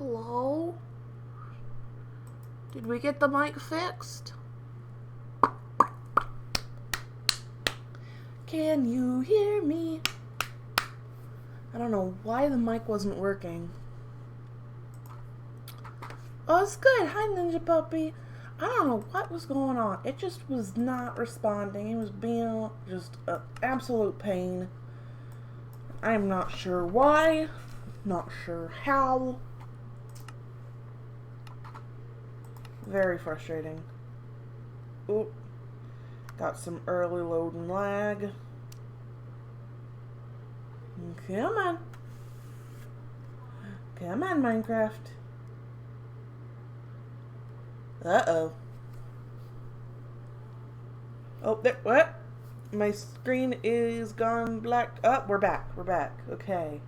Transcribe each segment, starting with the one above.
Hello? Did we get the mic fixed? Can you hear me? I don't know why the mic wasn't working. Oh, it's good. Hi, Ninja Puppy. I don't know what was going on. It just was not responding. It was being just an absolute pain. I'm not sure why. Not sure how. Very frustrating. Oop. Got some early loading lag. Come on. Come on, Minecraft. Uh-oh. Oh, there, what? My screen is gone black. Oh, we're back. We're back. Okay.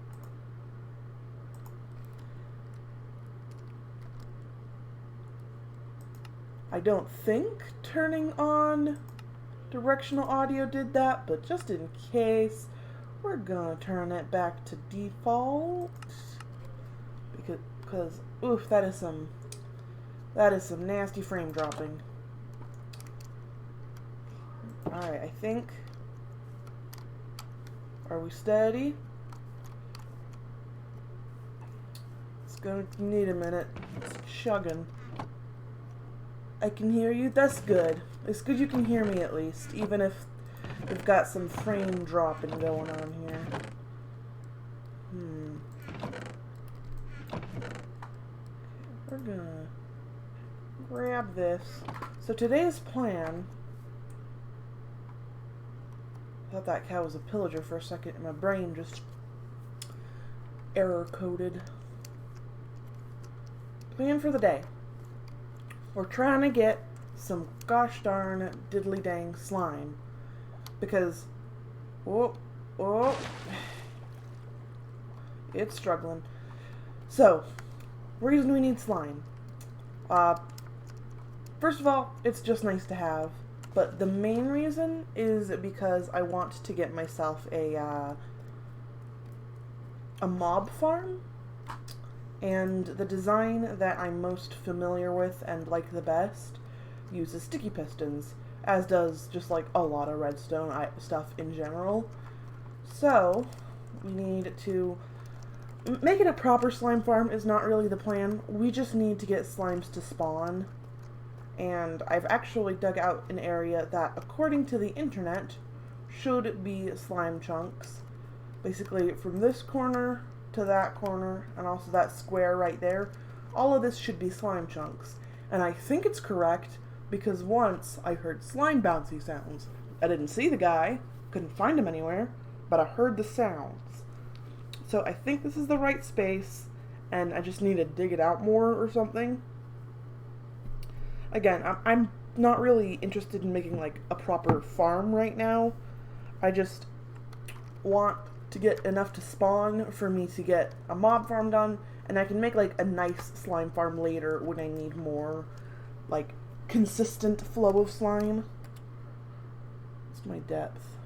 I don't think turning on directional audio did that, but just in case, we're gonna turn it back to default. Because oof, that is some nasty frame dropping. Alright, I think. Are we steady? It's gonna need a minute. It's chugging. I can hear you. That's good. It's good you can hear me at least, even if we've got some frame dropping going on here. We're gonna grab this. So today's plan. I thought that cow was a pillager for a second, and my brain just error coded. Plan for the day. We're trying to get some gosh darn diddly dang slime. Because, it's struggling. So, reason we need slime. First of all, it's just nice to have. But the main reason is because I want to get myself a mob farm. And the design that I'm most familiar with and like the best uses sticky pistons, as does just like a lot of redstone stuff in general. So we need to make it a proper slime farm is not really the plan. We just need to get slimes to spawn. And I've actually dug out an area that, according to the internet, should be slime chunks. Basically from this corner to that corner, and also that square right there, all of this should be slime chunks. And I think it's correct, because once I heard slime bouncy sounds. I didn't see the guy, couldn't find him anywhere, but I heard the sounds. So I think this is the right space, and I just need to dig it out more or something. Again, I'm not really interested in making like a proper farm right now. I just want to get enough to spawn for me to get a mob farm done, and I can make like a nice slime farm later when I need more like consistent flow of slime. What's my depth?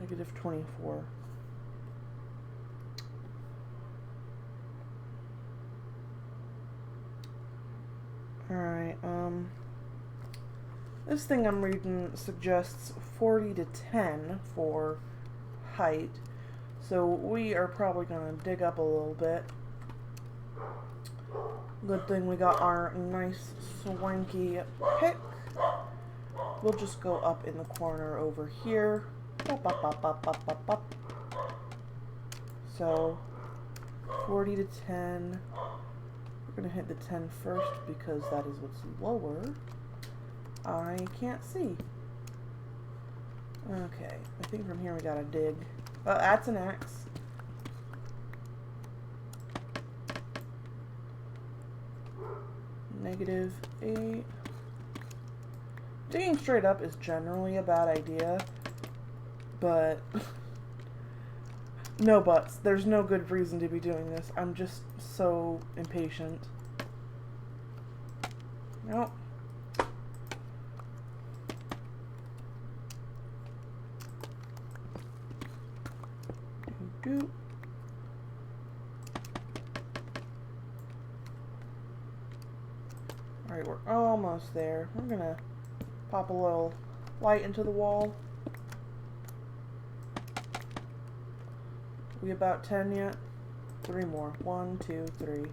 -24. Alright, this thing I'm reading suggests 40 to 10 for height. So we are probably going to dig up a little bit. Good thing we got our nice swanky pick. We'll just go up in the corner over here. Up, up, up, up, up, up, up. So 40 to 10. We're going to hit the 10 first because that is what's lower. I can't see. Okay, I think from here we gotta dig. That's an axe. -8. Digging straight up is generally a bad idea, but no buts. There's no good reason to be doing this. I'm just so impatient. Nope. Alright, we're almost there. I'm gonna pop a little light into the wall. We about 10 yet? 3 more. 1, 2, 3.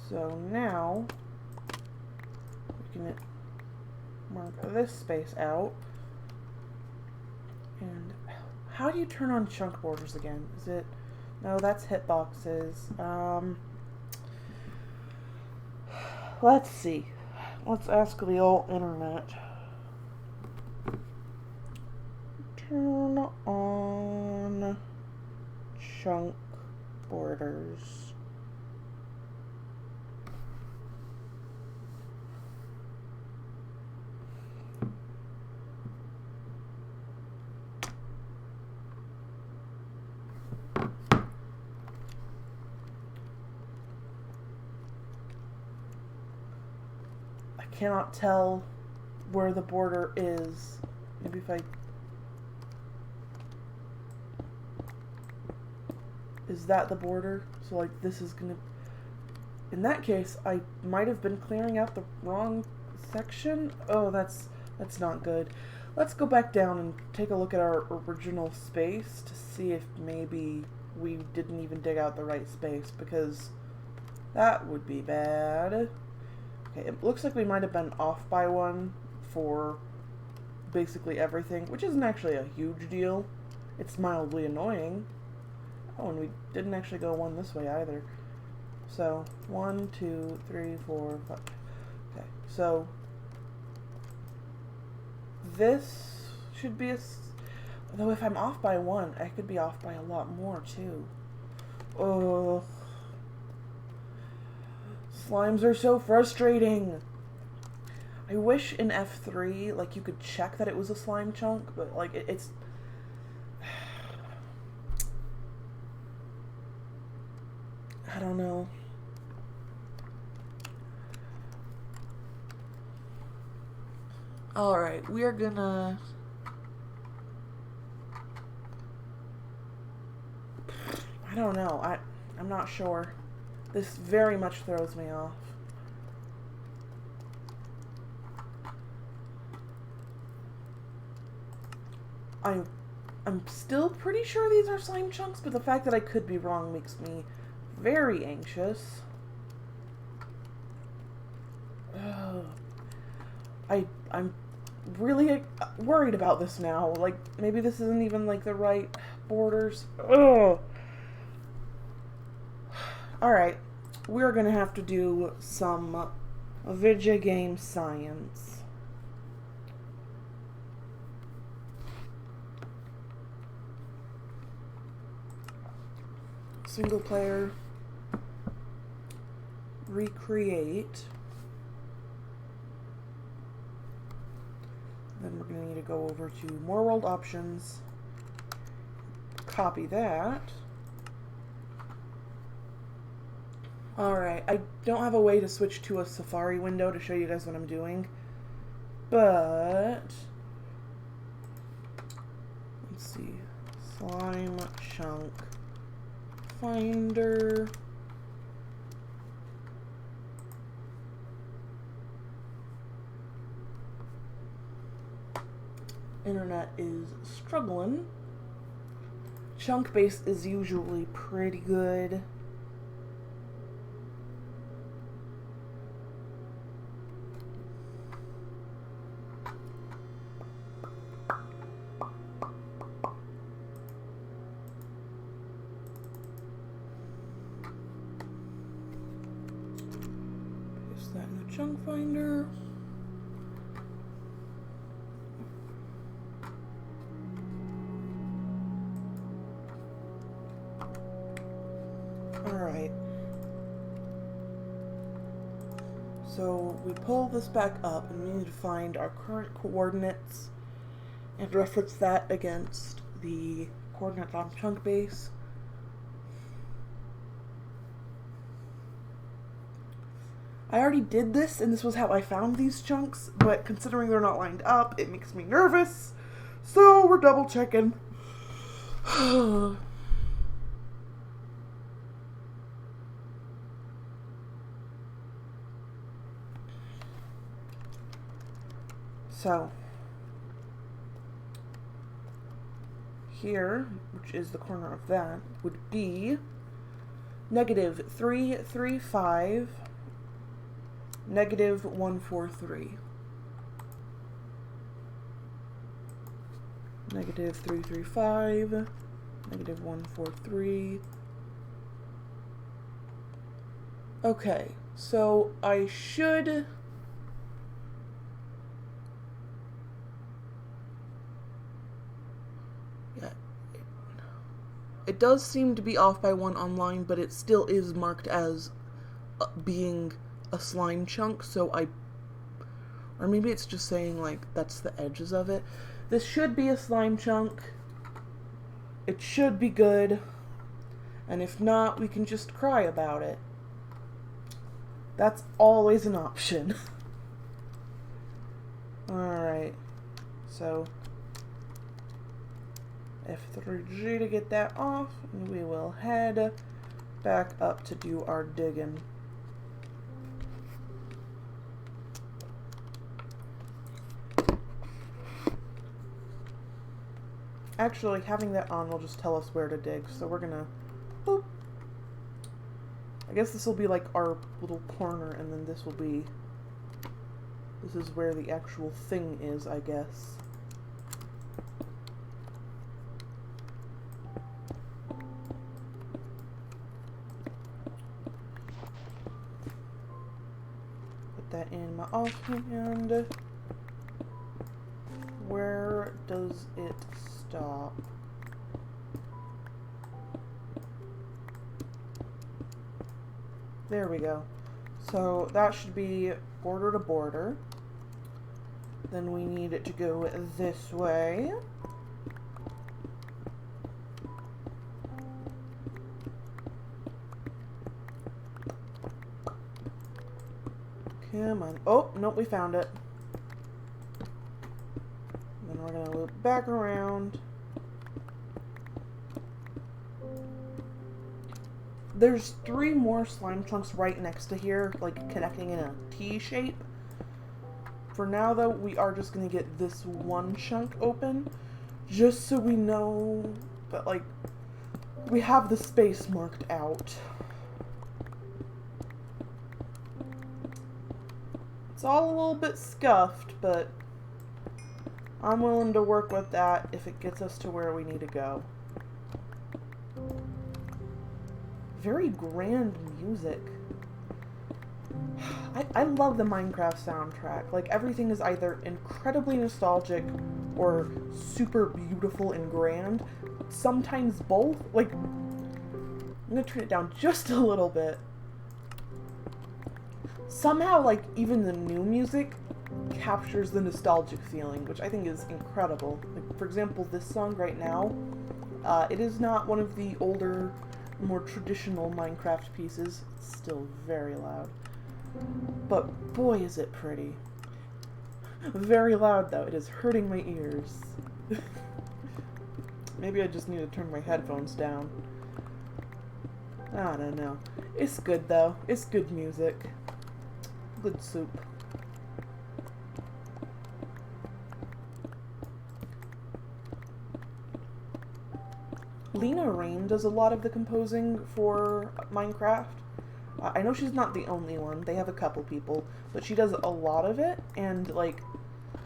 So now we can mark this space out. And how do you turn on chunk borders again? Is it... No, that's hitboxes. Let's see. Let's ask the old internet. Turn on chunk borders. I cannot tell where the border is. Maybe if I... Is that the border? So like this is gonna... In that case, I might have been clearing out the wrong section. Oh, that's not good. Let's go back down and take a look at our original space to see if maybe we didn't even dig out the right space, because that would be bad. Okay, it looks like we might have been off by one for basically everything, which isn't actually a huge deal. It's mildly annoying. Oh, and we didn't actually go one this way either. So, 1, 2, 3, 4, 5. Okay, so this should be a... Though if I'm off by one, I could be off by a lot more too. Oh, slimes are so frustrating. I wish in F3, like, you could check that it was a slime chunk, but like it's... I don't know. Alright, we are gonna... I don't know. I'm not sure. This very much throws me off. I'm still pretty sure these are slime chunks, but the fact that I could be wrong makes me very anxious. I'm really worried about this now. Like, maybe this isn't even like the right borders. Ugh. Alright, we're gonna have to do some video game science. Single player, recreate. Then we're gonna need to go over to more world options, copy that. Alright, I don't have a way to switch to a Safari window to show you guys what I'm doing, but let's see, slime chunk finder. Internet is struggling. Chunk base is usually pretty good. Paste that in the chunk finder. Alright, so we pull this back up and we need to find our current coordinates and reference that against the coordinates on chunk base. I already did this and this was how I found these chunks, but considering they're not lined up, it makes me nervous, so we're double checking. So here, which is the corner of that, would be -335, -143. -335, -143. Okay, so I should... Yeah, it does seem to be off by 1 online, but it still is marked as being a slime chunk, so or maybe it's just saying, like, that's the edges of it. This should be a slime chunk. It should be good. And if not, we can just cry about it. That's always an option. Alright. So, F3G to get that off, and we will head back up to do our digging. Actually, having that on will just tell us where to dig, so we're gonna... Boop. I guess this will be like our little corner, and then this will be... This is where the actual thing is, I guess. Put that in my offhand. Where does it stop? There we go. So that should be border to border. Then we need it to go this way. Come on. Oh, nope, we found it. Then we're going to loop back around. There's 3 more slime chunks right next to here, like connecting in a T shape. For now, though, we are just going to get this one chunk open, just so we know that, like, we have the space marked out. It's all a little bit scuffed, but I'm willing to work with that if it gets us to where we need to go. Very grand music. I love the Minecraft soundtrack. Like, everything is either incredibly nostalgic or super beautiful and grand. Sometimes both. Like, I'm gonna turn it down just a little bit. Somehow, like, even the new music captures the nostalgic feeling, which I think is incredible. Like, for example, this song right now, it is not one of the older, more traditional Minecraft pieces. It's still very loud. But boy, is it pretty. Very loud, though. It is hurting my ears. Maybe I just need to turn my headphones down. I don't know. It's good, though. It's good music. Good soup. Lena Rain does a lot of the composing for Minecraft. I know she's not the only one. They have a couple people, but she does a lot of it, and, like,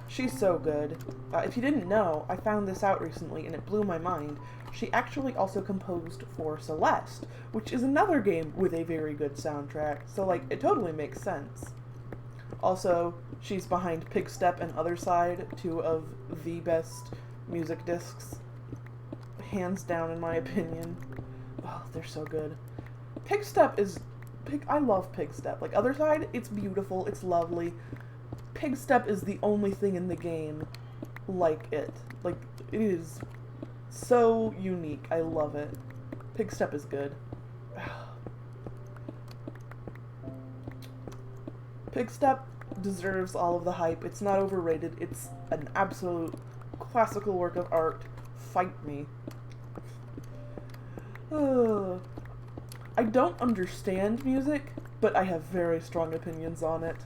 she's so good. If you didn't know, I found this out recently, and it blew my mind. She actually also composed for Celeste, which is another game with a very good soundtrack, so, like, it totally makes sense. Also, she's behind Pigstep and Other Side, 2 of the best music discs. Hands down, in my opinion. Oh, they're so good. Pigstep is... I love Pigstep. Like, Other Side, it's beautiful, it's lovely. Pigstep is the only thing in the game like it. Like, it is so unique. I love it. Pigstep is good. Pigstep deserves all of the hype. It's not overrated. It's an absolute classical work of art. Fight me. I don't understand music, but I have very strong opinions on it.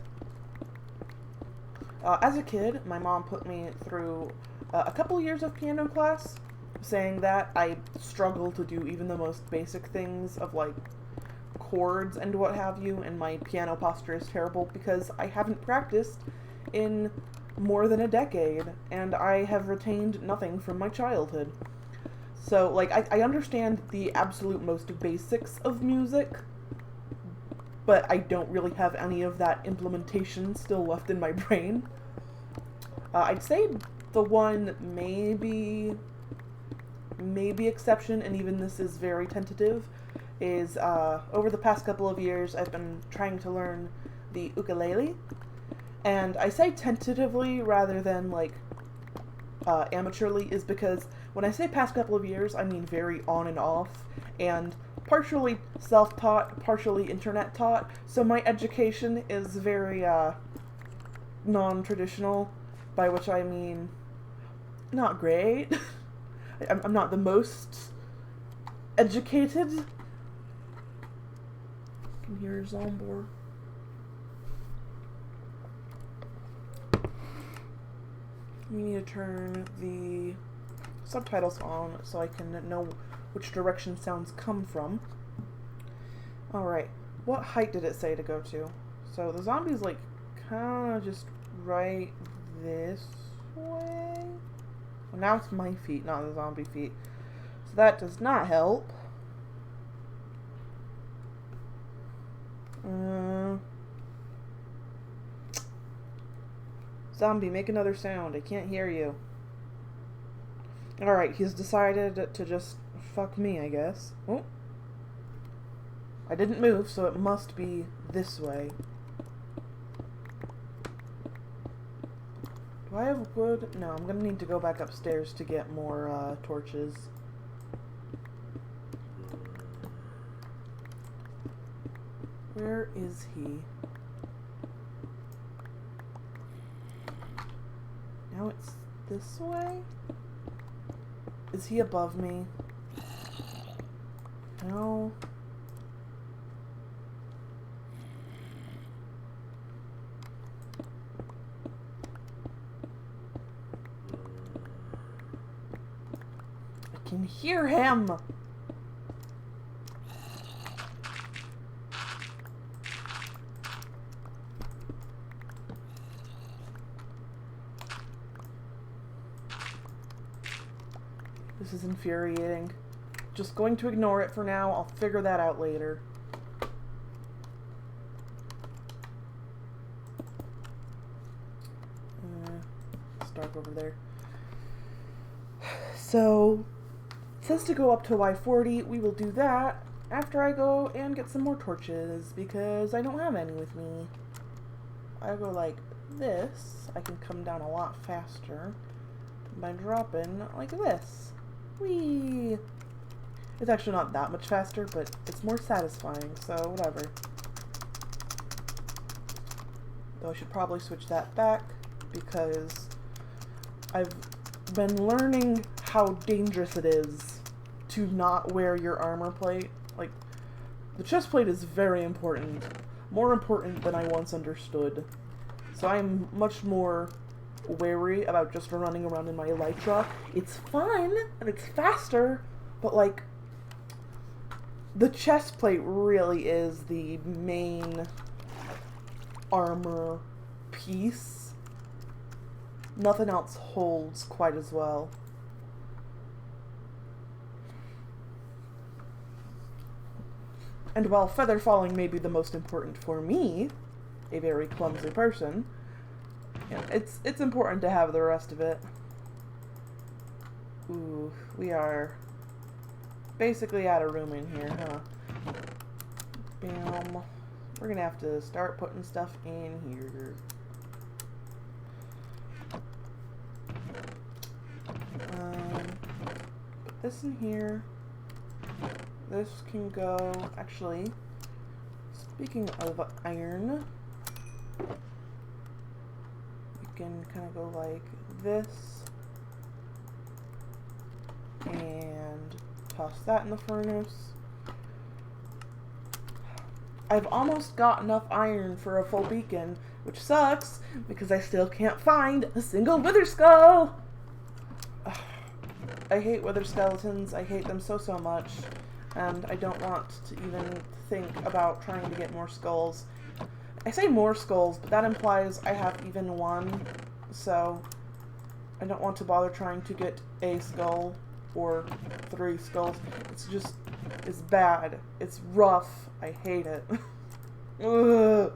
As a kid, my mom put me through a couple years of piano class, saying that I struggle to do even the most basic things of like chords and what have you, and my piano posture is terrible because I haven't practiced in more than a decade, and I have retained nothing from my childhood. So, like, I understand the absolute most basics of music, but I don't really have any of that implementation still left in my brain. I'd say the one maybe exception, and even this is very tentative, is over the past couple of years I've been trying to learn the ukulele. And I say tentatively rather than like amateurly is because when I say past couple of years, I mean very on and off, and partially self-taught, partially internet-taught, so my education is very non-traditional, by which I mean not great. I'm not the most educated. You can hear Zombor. We need to turn the subtitles on so I can know which direction sounds come from. Alright, what height did it say to go to? So the zombie's like kind of just right this way. Well, now it's my feet, not the zombie feet. So that does not help. Zombie, make another sound. I can't hear you. Alright, he's decided to just fuck me, I guess. Oh. I didn't move, so it must be this way. Do I have wood? No, I'm gonna need to go back upstairs to get more torches. Where is he? Now it's this way? Is he above me? No. I can hear him! This is infuriating. Just going to ignore it for now. I'll figure that out later. It's dark over there. So, it says to go up to Y40. We will do that after I go and get some more torches, because I don't have any with me. I go like this. I can come down a lot faster by dropping like this. Whee! It's actually not that much faster, but it's more satisfying, so whatever. Though I should probably switch that back, because I've been learning how dangerous it is to not wear your armor plate. Like, the chest plate is very important. More important than I once understood. So I'm much more wary about just running around in my elytra. It's fun and it's faster, but like the chest plate really is the main armor piece. Nothing else holds quite as well. And while feather falling may be the most important for me, a very clumsy person, it's important to have the rest of it. Ooh, we are basically out of room in here, huh? Bam. We're gonna have to start putting stuff in here. Put this in here. This can go, actually, speaking of iron, can kind of go like this and toss that in the furnace. I've almost got enough iron for a full beacon, which sucks because I still can't find a single wither skull. I hate wither skeletons. I hate them so much, and I don't want to even think about trying to get more skulls. I say more skulls, but that implies I have even one, so I don't want to bother trying to get a skull or 3 skulls. It's bad. It's rough. I hate it. Ugh.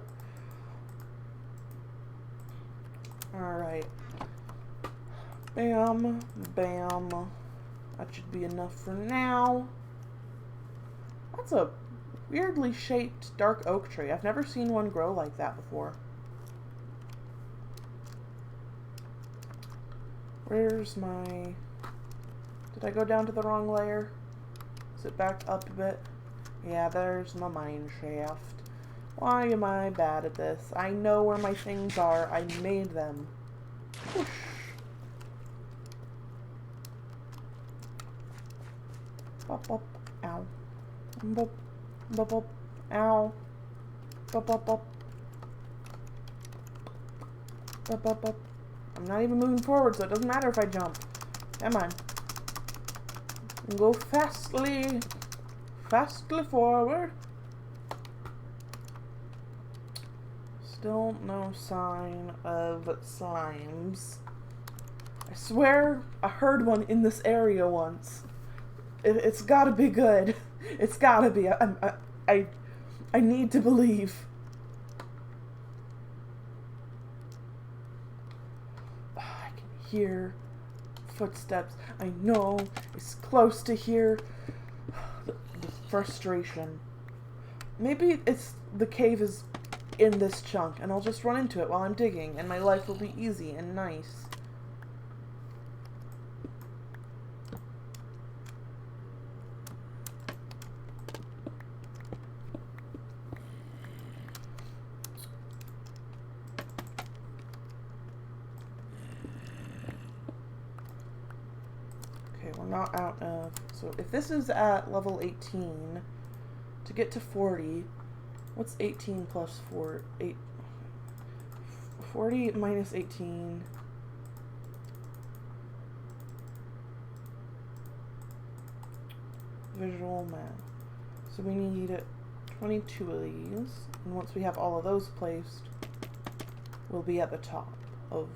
Alright. Bam. Bam. That should be enough for now. That's a weirdly shaped dark oak tree. I've never seen one grow like that before. Where's my... Did I go down to the wrong layer? Is it back up a bit? Yeah, there's my mine shaft. Why am I bad at this? I know where my things are. I made them. Whoosh. Bop, bop. Ow. Bop. Bop, bop. Ow. Bop, bop, bop. Bop, bop, bop. I'm not even moving forward, so it doesn't matter if I jump. Come on. Go fastly. Fastly forward. Still no sign of slimes. I swear I heard one in this area once. It's gotta be good. It's gotta be. I need to believe. I can hear footsteps. I know it's close to here. The frustration. Maybe it's the cave is in this chunk, and I'll just run into it while I'm digging, and my life will be easy and nice. We're not out of... So if this is at level 18, to get to 40, what's 18 plus 4? 40 minus 18. Visual math. So we need 22 of these, and once we have all of those placed, we'll be at the top of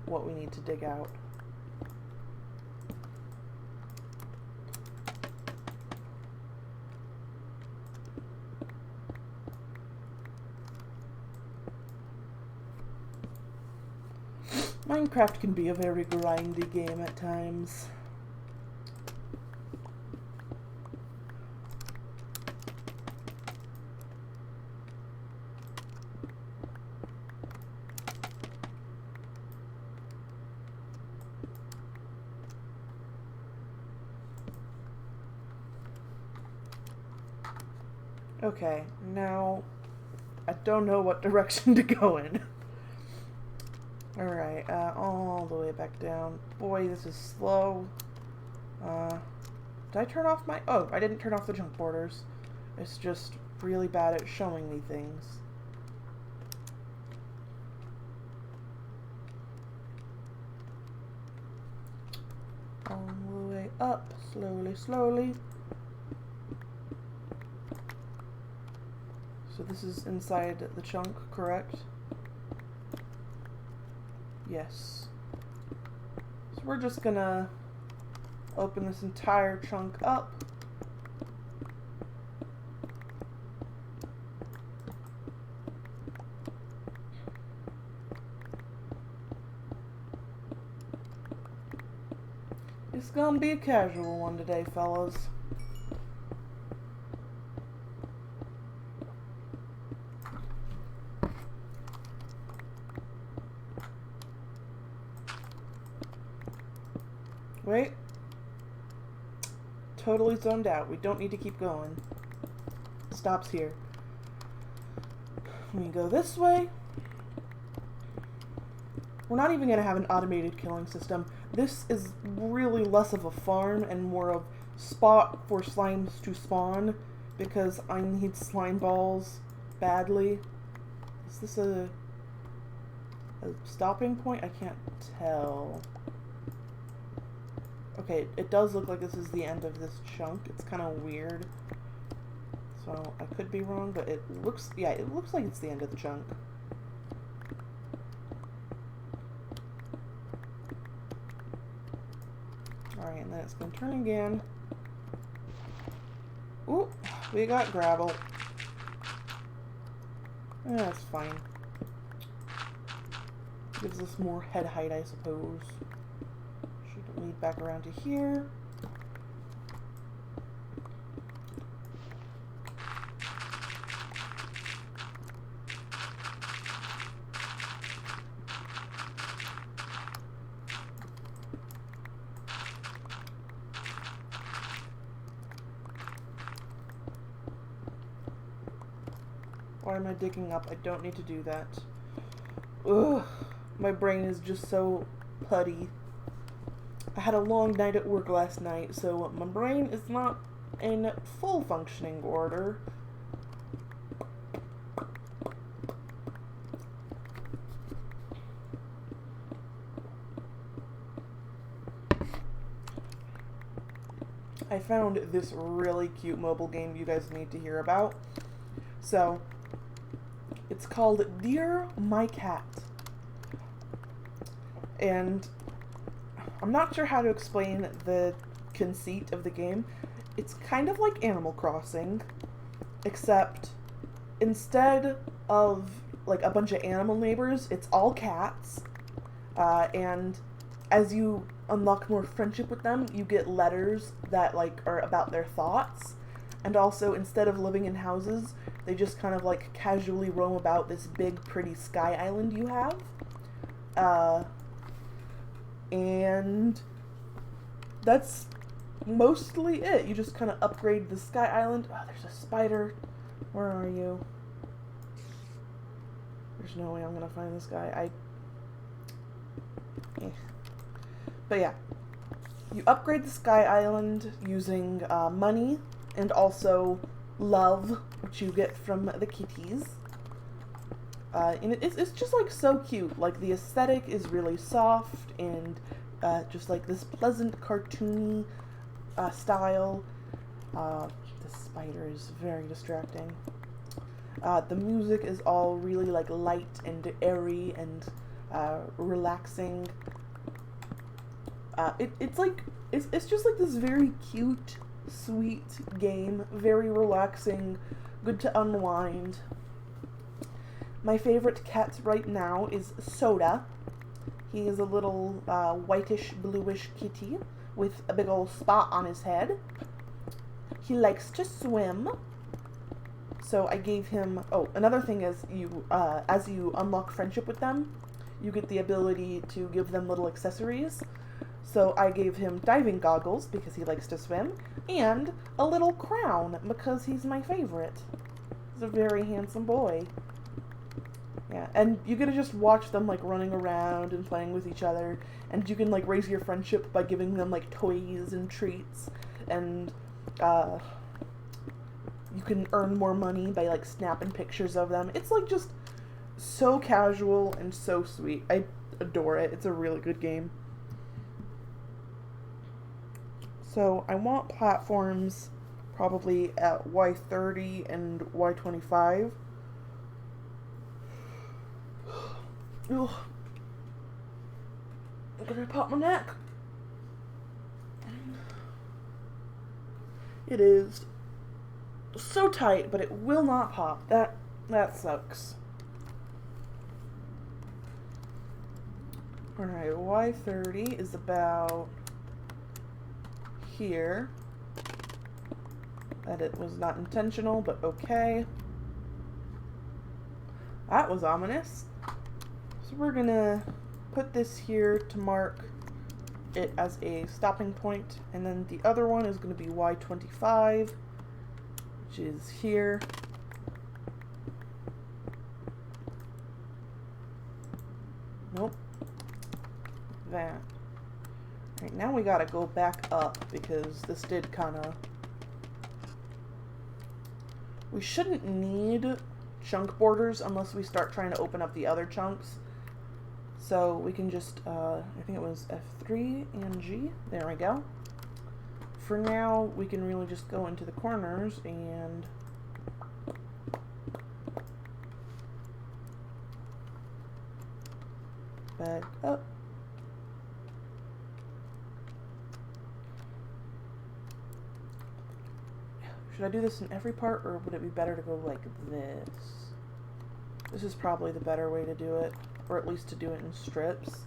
what we need to dig out. Minecraft can be a very grindy game at times. Okay, now I don't know what direction to go in. Alright, all the way back down. Boy, this is slow. Did I turn off my... Oh, I didn't turn off the junk borders. It's just really bad at showing me things. All the way up, slowly, slowly. So this is inside the chunk, correct? Yes. So we're just gonna open this entire chunk up. It's gonna be a casual one today, fellas. Wait. Totally zoned out. We don't need to keep going. Stops here. We go this way. We're not even going to have an automated killing system. This is really less of a farm and more of spot for slimes to spawn because I need slime balls badly. Is this a A stopping point? I can't tell. Okay, it does look like this is the end of this chunk. It's kind of weird. So I could be wrong, but it looks, yeah, it looks like it's the end of the chunk. Alright, and then it's going to turn again. Ooh, we got gravel. That's fine. Gives us more head height, I suppose. Should lead back around to here. Why am I digging up? I don't need to do that. Ugh, my brain is just so putty. I had a long night at work last night, so my brain is not in full functioning order. I found this really cute mobile game you guys need to hear about. So, it's called Dear My Cat. And I'm not sure how to explain the conceit of the game. It's kind of like Animal Crossing, except instead of like a bunch of animal neighbors, it's all cats. And as you unlock more friendship with them, you get letters that like are about their thoughts. And also, instead of living in houses, they just kind of like casually roam about this big pretty sky island you have. And that's mostly it. You just kind of upgrade the sky island. Oh, there's a spider. Where are you? There's no way I'm gonna find this guy. But yeah, you upgrade the sky island using money and also love, which you get from the kitties. And it's just like so cute. Like the aesthetic is really soft and just like this pleasant cartoony style. The spider is very distracting. The music is all really like light and airy and relaxing. It's just like this very cute, sweet game, very relaxing, good to unwind. My favorite cat right now is Soda. He is a little whitish, bluish kitty with a big old spot on his head. He likes to swim. So I gave him, oh, another thing is you, as you unlock friendship with them, you get the ability to give them little accessories. So I gave him diving goggles because he likes to swim, and a little crown because he's my favorite. He's a very handsome boy. Yeah, and you get to just watch them like running around and playing with each other, and you can like raise your friendship by giving them like toys and treats, and you can earn more money by like snapping pictures of them. It's like just so casual and so sweet. I adore it. It's a really good game. So I want platforms probably at Y30 and Y25. Ugh. I'm gonna pop my neck. It is so tight, but it will not pop. That sucks. Alright, Y30 is about here. That it was not intentional, but okay. That was ominous. So we're gonna put this here to mark it as a stopping point, and then the other one is gonna be Y25, which is here. Nope. That. Alright, now we gotta go back up because this did kinda... We shouldn't need chunk borders unless we start trying to open up the other chunks. So we can just, I think it was F3 and G. There we go. For now, we can really just go into the corners and back up. Should I do this in every part, or would it be better to go like this? This is probably the better way to do it, or at least to do it in strips.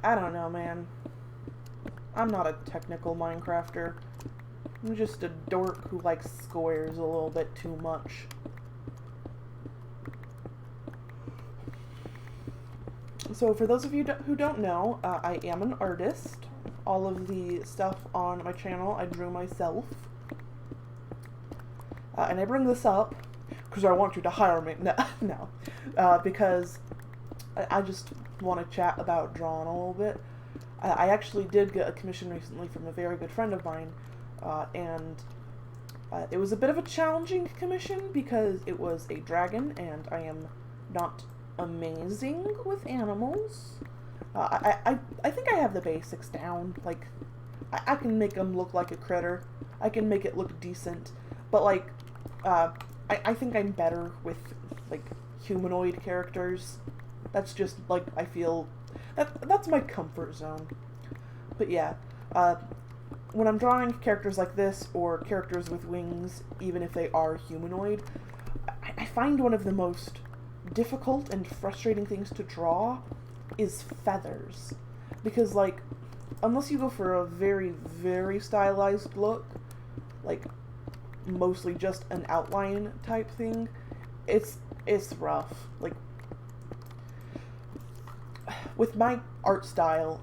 I don't know, man. I'm not a technical Minecrafter. I'm just a dork who likes squares a little bit too much. So for those of you who don't know, I am an artist. All of the stuff on my channel I drew myself. And I bring this up because I want you to hire me. No, because I just want to chat about drawing a little bit. I actually did get a commission recently from a very good friend of mine, and it was a bit of a challenging commission because it was a dragon, and I am not amazing with animals. I think I have the basics down. Like, I can make them look like a critter. I can make it look decent. But, like, I think I'm better with, like, humanoid characters. That's just, like, I feel... That's my comfort zone. But yeah, when I'm drawing characters like this, or characters with wings, even if they are humanoid, I find one of the most difficult and frustrating things to draw is feathers. Because, like, unless you go for a very, very stylized look, like, mostly just an outline type thing, it's rough. Like, with my art style,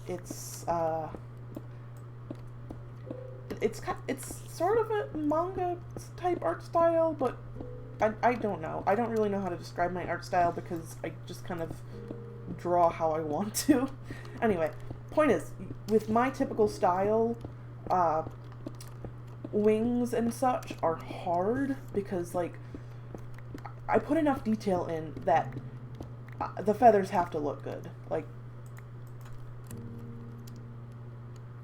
it's sort of a manga type art style, but I don't know. I don't really know how to describe my art style because I just kind of draw how I want to. Anyway, point is, with my typical style, wings and such are hard because, like, I put enough detail in that the feathers have to look good. Like,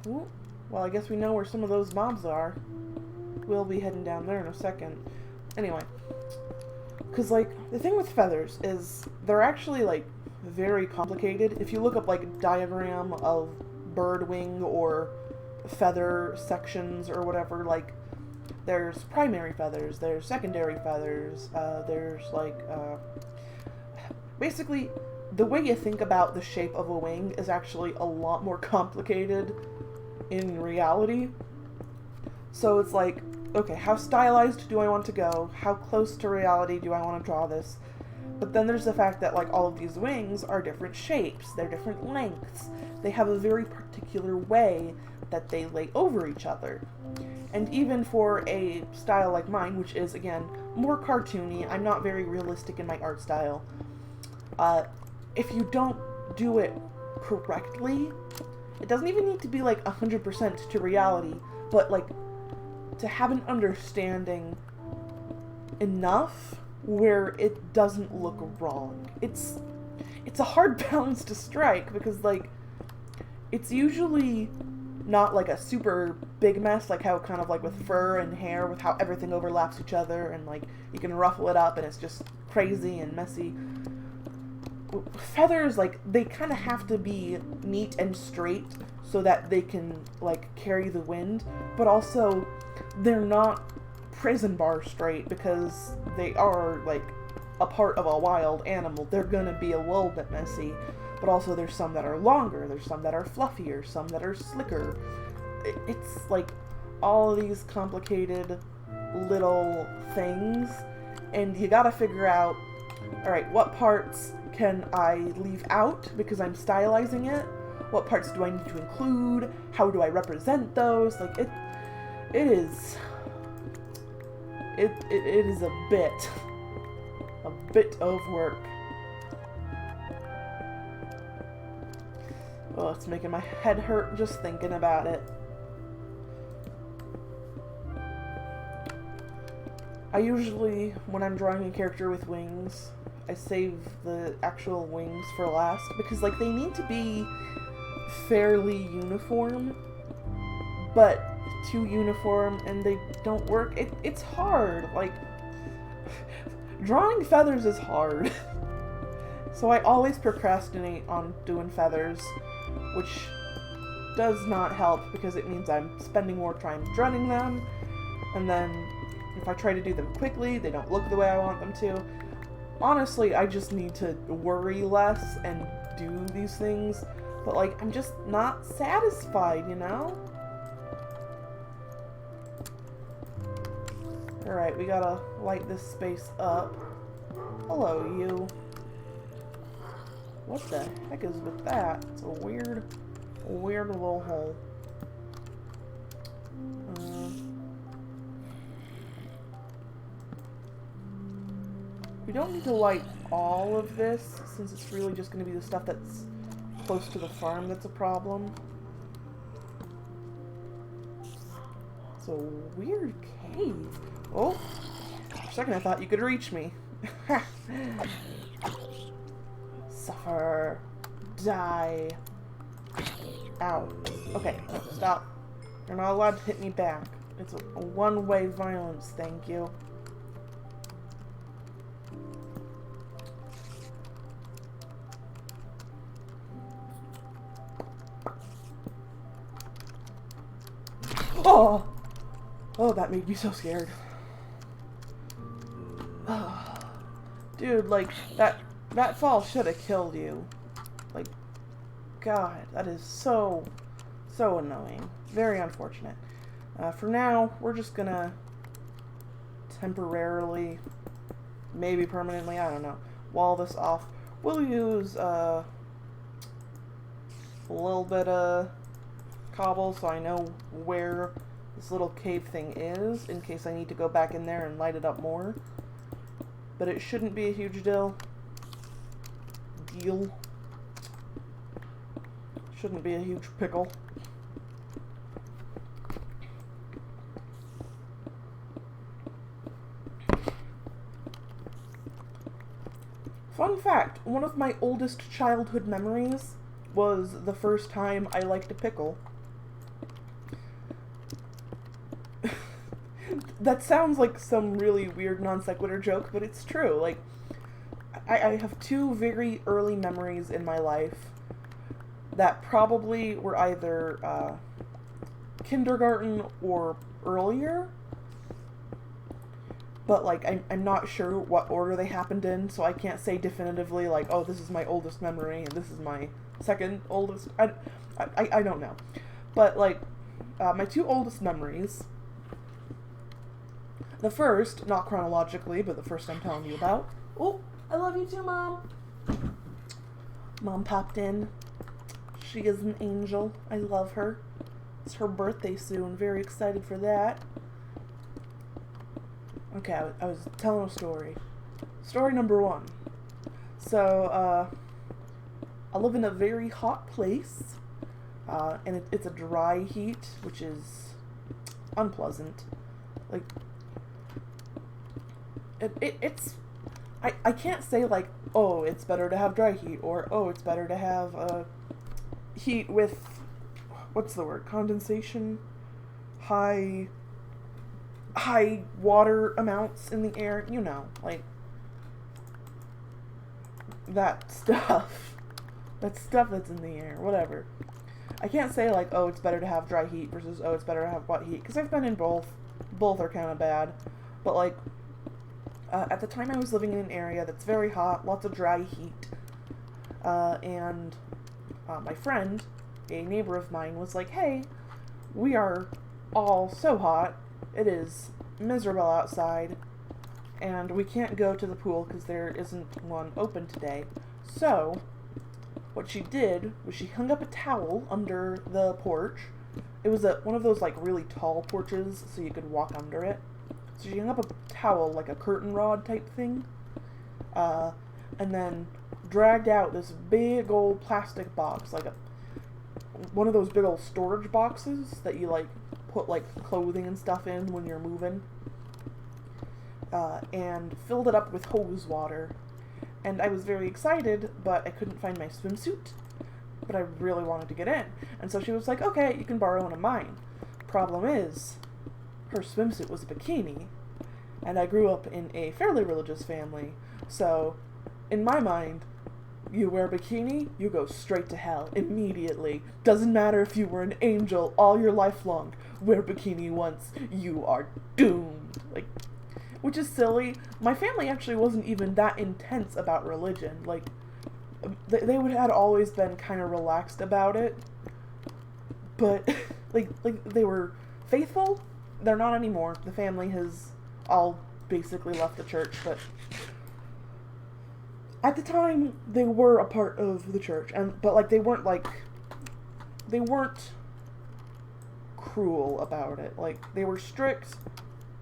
ooh, well, I guess we know where some of those mobs are. We'll be heading down there in a second. Anyway, because, like, the thing with feathers is they're actually, like, very complicated. If you look up, like, a diagram of bird wing or feather sections or whatever, like, there's primary feathers, there's secondary feathers, there's, like, basically, the way you think about the shape of a wing is actually a lot more complicated in reality. So it's like, okay, how stylized do I want to go? How close to reality do I want to draw this? But then there's the fact that, like, all of these wings are different shapes, they're different lengths, they have a very particular way that they lay over each other. And even for a style like mine, which is, again, more cartoony, I'm not very realistic in my art style, if you don't do it correctly, it doesn't even need to be, like, 100% to reality, but, like, to have an understanding enough where it doesn't look wrong. It's a hard balance to strike because, like, it's usually not, like, a super big mess, like how kind of, like, with fur and hair, with how everything overlaps each other and, like, you can ruffle it up and it's just crazy and messy. Feathers, like, they kind of have to be neat and straight so that they can, like, carry the wind, but also they're not prison bar straight because they are, like, a part of a wild animal. They're gonna be a little bit messy, but also there's some that are longer, there's some that are fluffier, some that are slicker. It's, like, all of these complicated little things, and you gotta figure out, alright, what parts can I leave out because I'm stylizing it? What parts do I need to include? How do I represent those? Like, it is a bit of work. Oh, it's making my head hurt just thinking about it. I usually, when I'm drawing a character with wings, I save the actual wings for last because, like, they need to be fairly uniform, but too uniform and they don't work. It's hard. Like, drawing feathers is hard. So I always procrastinate on doing feathers, which does not help because it means I'm spending more time dreading them, and then if I try to do them quickly, they don't look the way I want them to. Honestly, I just need to worry less and do these things, but, like, I'm just not satisfied, you know? Alright, we gotta light this space up. Hello, you. What the heck is with that? It's a weird little hole. We don't need to light all of this, since it's really just going to be the stuff that's close to the farm that's a problem. It's a weird cave. Oh, for a second I thought you could reach me. Suffer. Die. Ow. Okay, stop. You're not allowed to hit me back. It's a one-way violence, thank you. Oh! Oh, that made me so scared. Dude, like, that fall should have killed you. Like, God, that is so annoying. Very unfortunate. For now, we're just gonna temporarily, maybe permanently, I don't know, wall this off. We'll use a little bit of cobble so I know where this little cave thing is in case I need to go back in there and light it up more. But it shouldn't be a huge deal. Shouldn't be a huge pickle. Fun fact, one of my oldest childhood memories was the first time I liked a pickle. That sounds like some really weird non sequitur joke, but it's true. Like, I have two very early memories in my life that probably were either kindergarten or earlier, but, like, I'm not sure what order they happened in, so I can't say definitively, like, oh, this is my oldest memory and this is my second oldest. I don't know. But, like, my two oldest memories, the first, not chronologically, but the first I'm telling you about. Oh, I love you too, Mom. Mom popped in. She is an angel. I love her. It's her birthday soon. Very excited for that. Okay, I was telling a story. Story number one. So, I live in a very hot place, and it's a dry heat, which is unpleasant. Like, it's I can't say, like, oh, it's better to have dry heat, or, oh, it's better to have heat with, what's the word, condensation, high water amounts in the air, you know, like, that stuff that's in the air, whatever. I can't say, like, oh, it's better to have dry heat versus, oh, it's better to have wet heat, because I've been in both are kind of bad, but, like, at the time I was living in an area that's very hot, lots of dry heat, and my friend, a neighbor of mine, was like, hey, we are all so hot, it is miserable outside, and we can't go to the pool because there isn't one open today. So, what she did was she hung up a towel under the porch. It was one of those, like, really tall porches so you could walk under it. So she hung up a towel, like a curtain rod type thing, and then dragged out this big old plastic box, like one of those big old storage boxes that you, like, put, like, clothing and stuff in when you're moving, and filled it up with hose water, and I was very excited, but I couldn't find my swimsuit, but I really wanted to get in. And so she was like, okay, you can borrow one of mine. Problem is, her swimsuit was a bikini, and I grew up in a fairly religious family, so in my mind, you wear a bikini, you go straight to hell immediately. Doesn't matter if you were an angel all your life long. Wear a bikini once, you are doomed. Like, which is silly. My family actually wasn't even that intense about religion. Like, they had always been kind of relaxed about it, but like they were faithful. They're not anymore. The family has all basically left the church, but at the time they were a part of the church, but like they weren't cruel about it. Like, they were strict,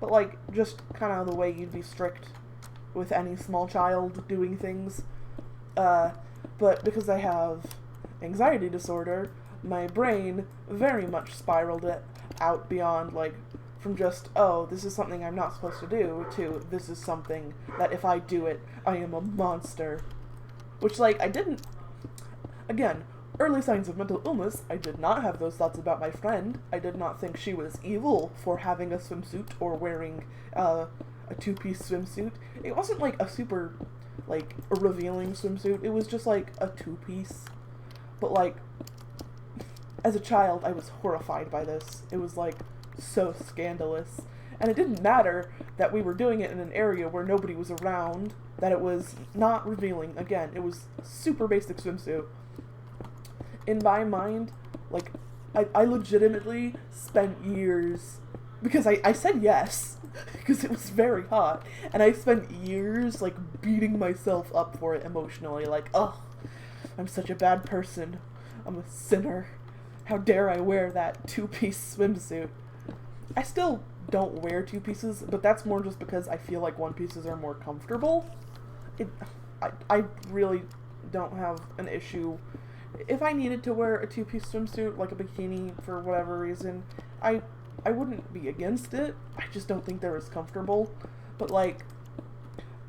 but like just kind of the way you'd be strict with any small child doing things. But because I have anxiety disorder, my brain very much spiraled it out beyond, like, from just, oh, this is something I'm not supposed to do, to this is something that if I do it, I am a monster. Which, like, I didn't, again, early signs of mental illness, I did not have those thoughts about my friend. I did not think she was evil for having a swimsuit or wearing a two-piece swimsuit. It wasn't, like, a super, like, a revealing swimsuit. It was just, like, a two-piece. But, like, as a child, I was horrified by this. It was, like, so scandalous. And it didn't matter that we were doing it in an area where nobody was around, that it was not revealing. Again, it was super basic swimsuit. In my mind, like, I legitimately spent years, because I said yes, because it was very hot, and I spent years, like, beating myself up for it emotionally, like, oh, I'm such a bad person, I'm a sinner, how dare I wear that two-piece swimsuit. I still don't wear two pieces, but that's more just because I feel like one pieces are more comfortable. I really don't have an issue. If I needed to wear a two-piece swimsuit, like a bikini, for whatever reason, I wouldn't be against it. I just don't think they're as comfortable. But, like,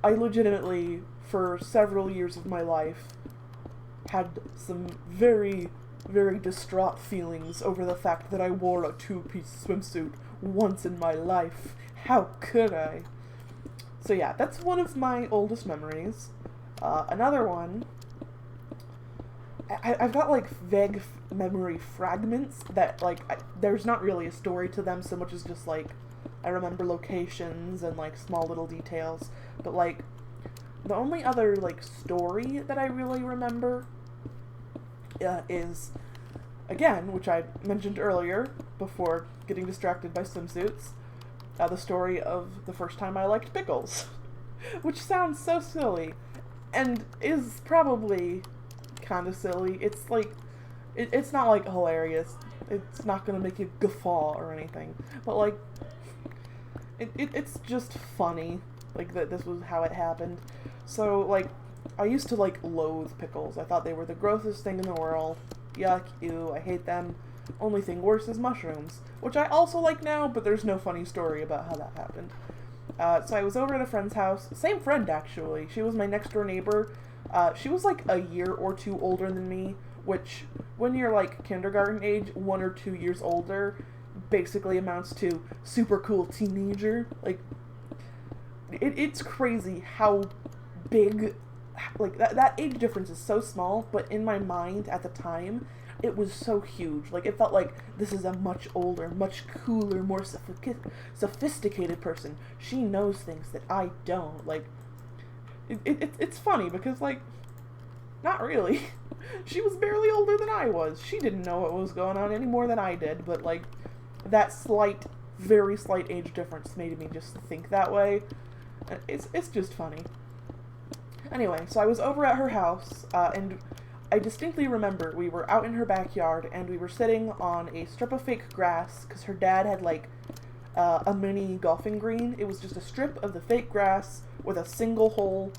I legitimately, for several years of my life, had some very, very distraught feelings over the fact that I wore a two-piece swimsuit once in my life. How could I? So yeah, that's one of my oldest memories. Another one, I've got, like, vague memory fragments that, like, there's not really a story to them so much as just, like, I remember locations and, like, small little details. But, like, the only other, like, story that I really remember is, again, which I mentioned earlier before getting distracted by swimsuits, the story of the first time I liked pickles. Which sounds so silly, and is probably kind of silly. It's like, it's not, like, hilarious. It's not gonna make you guffaw or anything. But, like, it's just funny, like, that this was how it happened. So, like, I used to, like, loathe pickles. I thought they were the grossest thing in the world. Yuck, ew, I hate them. Only thing worse is mushrooms, which I also like now, but there's no funny story about how that happened. So I was over at a friend's house. Same friend, actually. She was my next-door neighbor. She was, like, a year or two older than me, which, when you're, like, kindergarten age, 1 or 2 years older, basically amounts to super cool teenager. Like, it's crazy how big, like, that age difference is so small, but in my mind, at the time, it was so huge. Like, it felt like this is a much older, much cooler, more sophisticated person. She knows things that I don't. Like, it's funny because, like, not really. She was barely older than I was. She didn't know what was going on any more than I did, but, like, that slight, very slight age difference made me just think that way. It's just funny. Anyway, so I was over at her house, and I distinctly remember we were out in her backyard, and we were sitting on a strip of fake grass, because her dad had, like, a mini golfing green. It was just a strip of the fake grass with a single hole.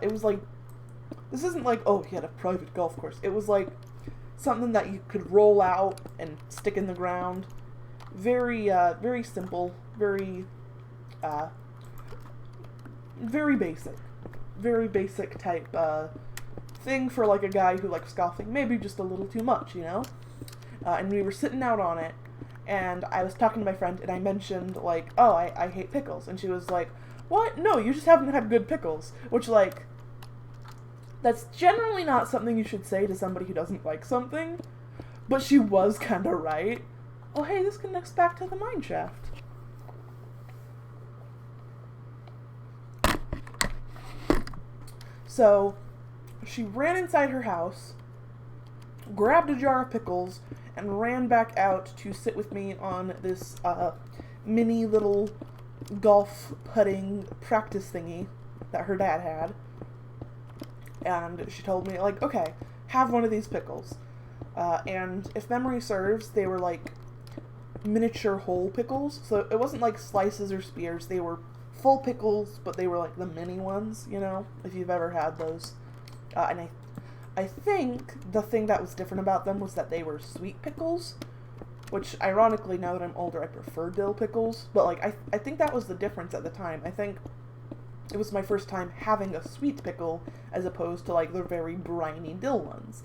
It was, like, this isn't like, oh, he had a private golf course. It was, like, something that you could roll out and stick in the ground. Very, very simple, very, very basic. very basic type thing for like a guy who likes golfing, maybe just a little too much, you know? And we were sitting out on it, and I was talking to my friend, and I mentioned, like, oh, I hate pickles. And she was like, what? No, you just haven't had good pickles. Which, like, that's generally not something you should say to somebody who doesn't like something. But she was kind of right. Oh, hey, this connects back to the mine shaft. So, she ran inside her house, grabbed a jar of pickles, and ran back out to sit with me on this mini little golf putting practice thingy that her dad had. And she told me, like, okay, have one of these pickles. And if memory serves, they were like miniature whole pickles. So it wasn't like slices or spears. They were full pickles, but they were like the mini ones, you know, if you've ever had those. And I think the thing that was different about them was that they were sweet pickles, which ironically, now that I'm older, I prefer dill pickles. But like, I think that was the difference at the time. I think it was my first time having a sweet pickle as opposed to like the very briny dill ones.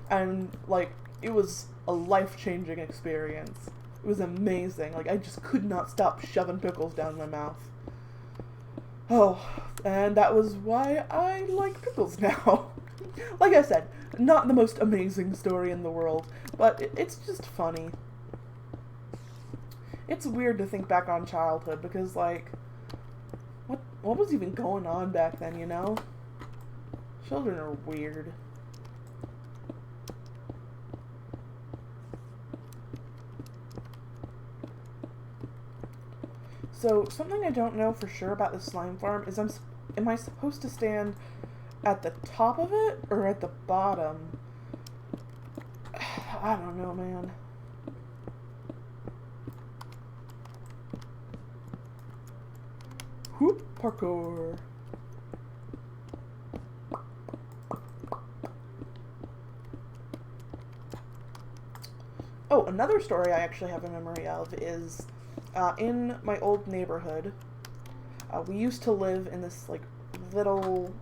And like, it was a life-changing experience. It was amazing. Like, I just could not stop shoving pickles down my mouth. Oh, and that was why I like pickles now. Like I said, not the most amazing story in the world, but it's just funny. It's weird to think back on childhood because, like, what was even going on back then, you know? Children are weird. So, something I don't know for sure about the slime farm is am I supposed to stand at the top of it or at the bottom? I don't know, man. Whoop, parkour. Oh, another story I actually have a memory of is in my old neighborhood. We used to live in this like little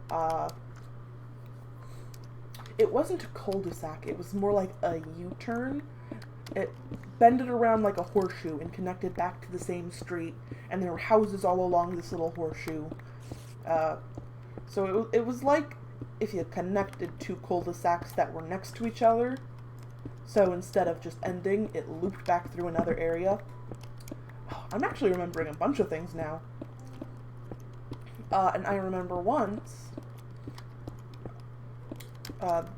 it wasn't a cul-de-sac, it was more like a U-turn. It bended around like a horseshoe and connected back to the same street, and there were houses all along this little horseshoe. So it was like if you connected two cul-de-sacs that were next to each other. So instead of just ending, it looped back through another area. Oh, I'm actually remembering a bunch of things now. And I remember once,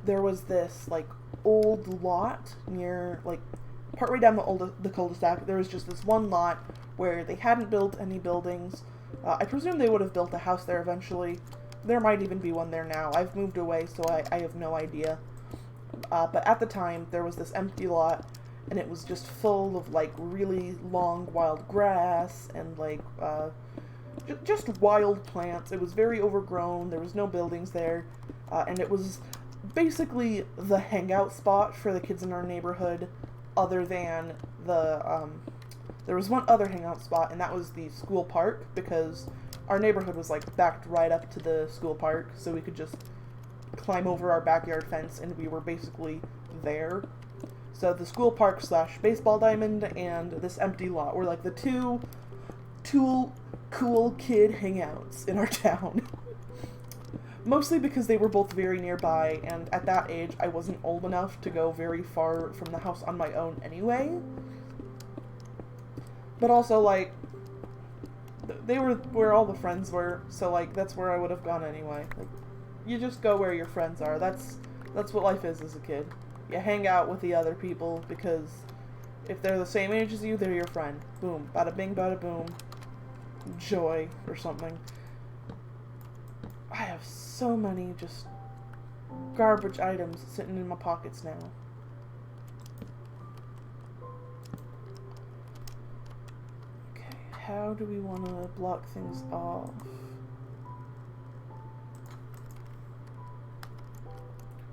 there was this, like, old lot near, like, partway down the cul-de-sac, there was just this one lot where they hadn't built any buildings. I presume they would have built a house there eventually. There might even be one there now. I've moved away, so I have no idea. But at the time, there was this empty lot, and it was just full of, like, really long wild grass and, like, just wild plants. It was very overgrown. There was no buildings there. And it was basically the hangout spot for the kids in our neighborhood, other than the, there was one other hangout spot, and that was the school park, because our neighborhood was, like, backed right up to the school park, so we could just climb over our backyard fence, and we were basically there. So the school park / baseball diamond and this empty lot were, like, the two cool kid hangouts in our town. Mostly because they were both very nearby, and at that age, I wasn't old enough to go very far from the house on my own anyway. But also, like, they were where all the friends were, so, like, that's where I would have gone anyway. Like, you just go where your friends are. That's what life is as a kid. You hang out with the other people, because if they're the same age as you, they're your friend. Boom. Bada bing, bada boom. Joy, or something. I have so many just garbage items sitting in my pockets now. Okay, how do we want to block things off?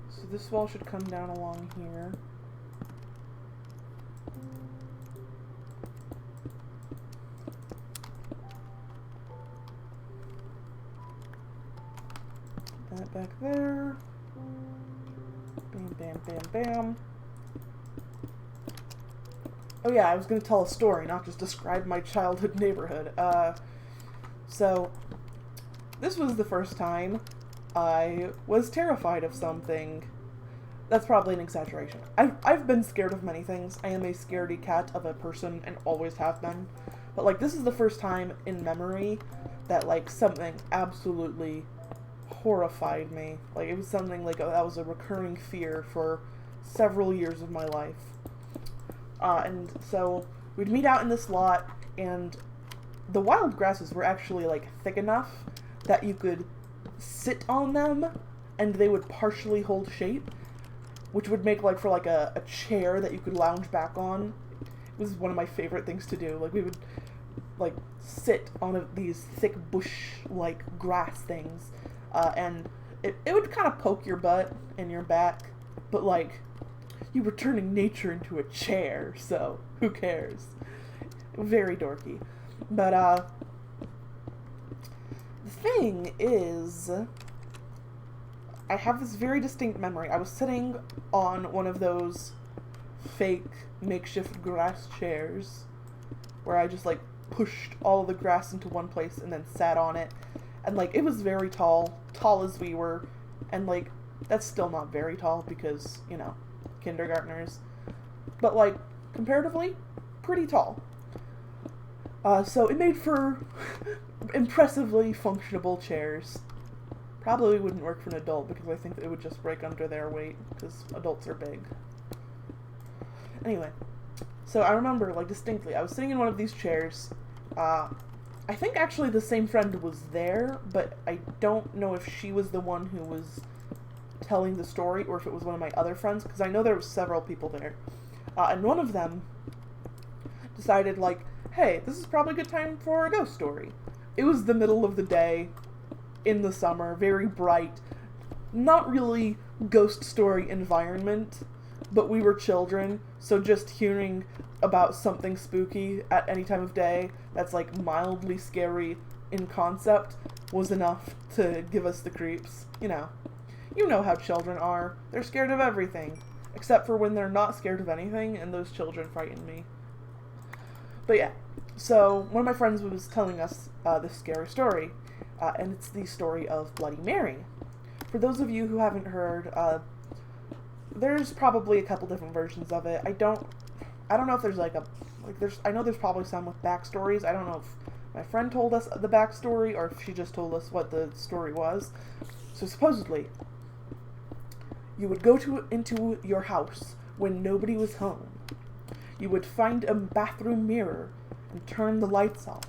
So this wall should come down along here. back there. Bam, bam, bam, bam. Oh yeah, I was gonna tell a story, not just describe my childhood neighborhood. So, this was the first time I was terrified of something. That's probably an exaggeration. I've been scared of many things. I am a scaredy cat of a person and always have been. But, like, this is the first time in memory that, like, something absolutely horrified me. Like, it was something, like, that was a recurring fear for several years of my life. And so, we'd meet out in this lot, and the wild grasses were actually, like, thick enough that you could sit on them, and they would partially hold shape, which would make, like, for, like, a chair that you could lounge back on. It was one of my favorite things to do. Like, we would, like, sit on these thick bush-like grass things, and it would kind of poke your butt and your back, but, like, you were turning nature into a chair, so who cares? Very dorky. But, the thing is, I have this very distinct memory. I was sitting on one of those fake makeshift grass chairs where I just, like, pushed all of the grass into one place and then sat on it. And, like, it was very tall as we were, and, like, that's still not very tall because, you know, kindergartners. But, like, comparatively, pretty tall. So it made for impressively functionable chairs. Probably wouldn't work for an adult because I think it would just break under their weight because adults are big. Anyway, so I remember, like, distinctly, I was sitting in one of these chairs. I think actually the same friend was there, but I don't know if she was the one who was telling the story or if it was one of my other friends, because I know there were several people there. And one of them decided, like, hey, this is probably a good time for a ghost story. It was the middle of the day, in the summer, very bright, not really ghost story environment, but we were children, so just hearing about something spooky at any time of day that's, like, mildly scary in concept was enough to give us the creeps. You know how children are. They're scared of everything, except for when they're not scared of anything, and those children frighten me. But yeah, so one of my friends was telling us this scary story, and it's the story of Bloody Mary. For those of you who haven't heard, there's probably a couple different versions of it. I don't know if there's I know there's probably some with backstories. I don't know if my friend told us the backstory or if she just told us what the story was. So supposedly, you would go into your house when nobody was home. You would find a bathroom mirror and turn the lights off.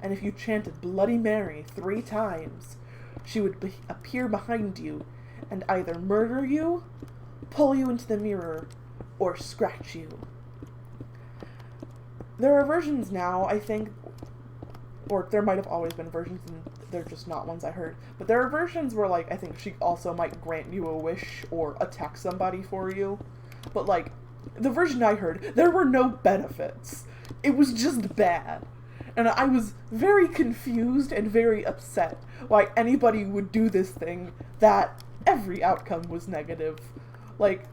And if you chanted Bloody Mary 3 times, she would appear behind you and either murder you, pull you into the mirror, or scratch you. There are versions now, I think, or there might have always been versions, and they're just not ones I heard. But there are versions where, like, I think she also might grant you a wish or attack somebody for you. But, like, the version I heard, there were no benefits. It was just bad. And I was very confused and very upset why anybody would do this thing that every outcome was negative. Like,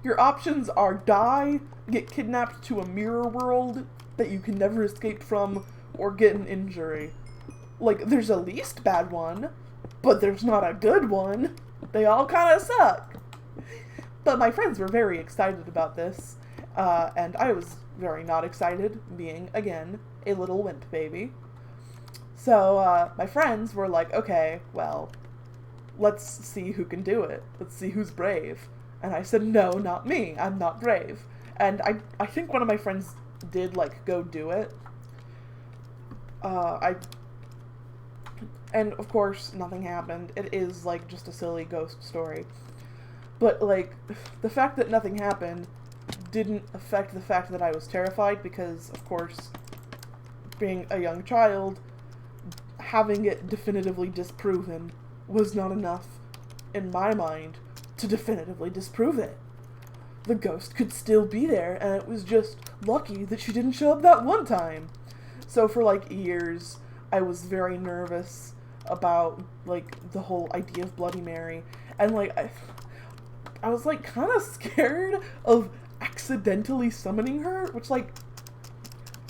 your options are die, get kidnapped to a mirror world that you can never escape from, or get an injury. Like, there's a least bad one, but there's not a good one. They all kind of suck. But my friends were very excited about this, and I was very not excited, being, again, a little wimp baby. So, my friends were like, okay, well, let's see who can do it. Let's see who's brave. And I said, no, not me. I'm not brave. And I think one of my friends did, like, go do it. And, of course, nothing happened. It is, like, just a silly ghost story. But, like, the fact that nothing happened didn't affect the fact that I was terrified because, of course, being a young child, having it definitively disproven was not enough, in my mind, to definitively disprove it. The ghost could still be there, and it was just lucky that she didn't show up that one time. So for, like, years, I was very nervous about, like, the whole idea of Bloody Mary. And, like, I was, like, kind of scared of accidentally summoning her, which, like,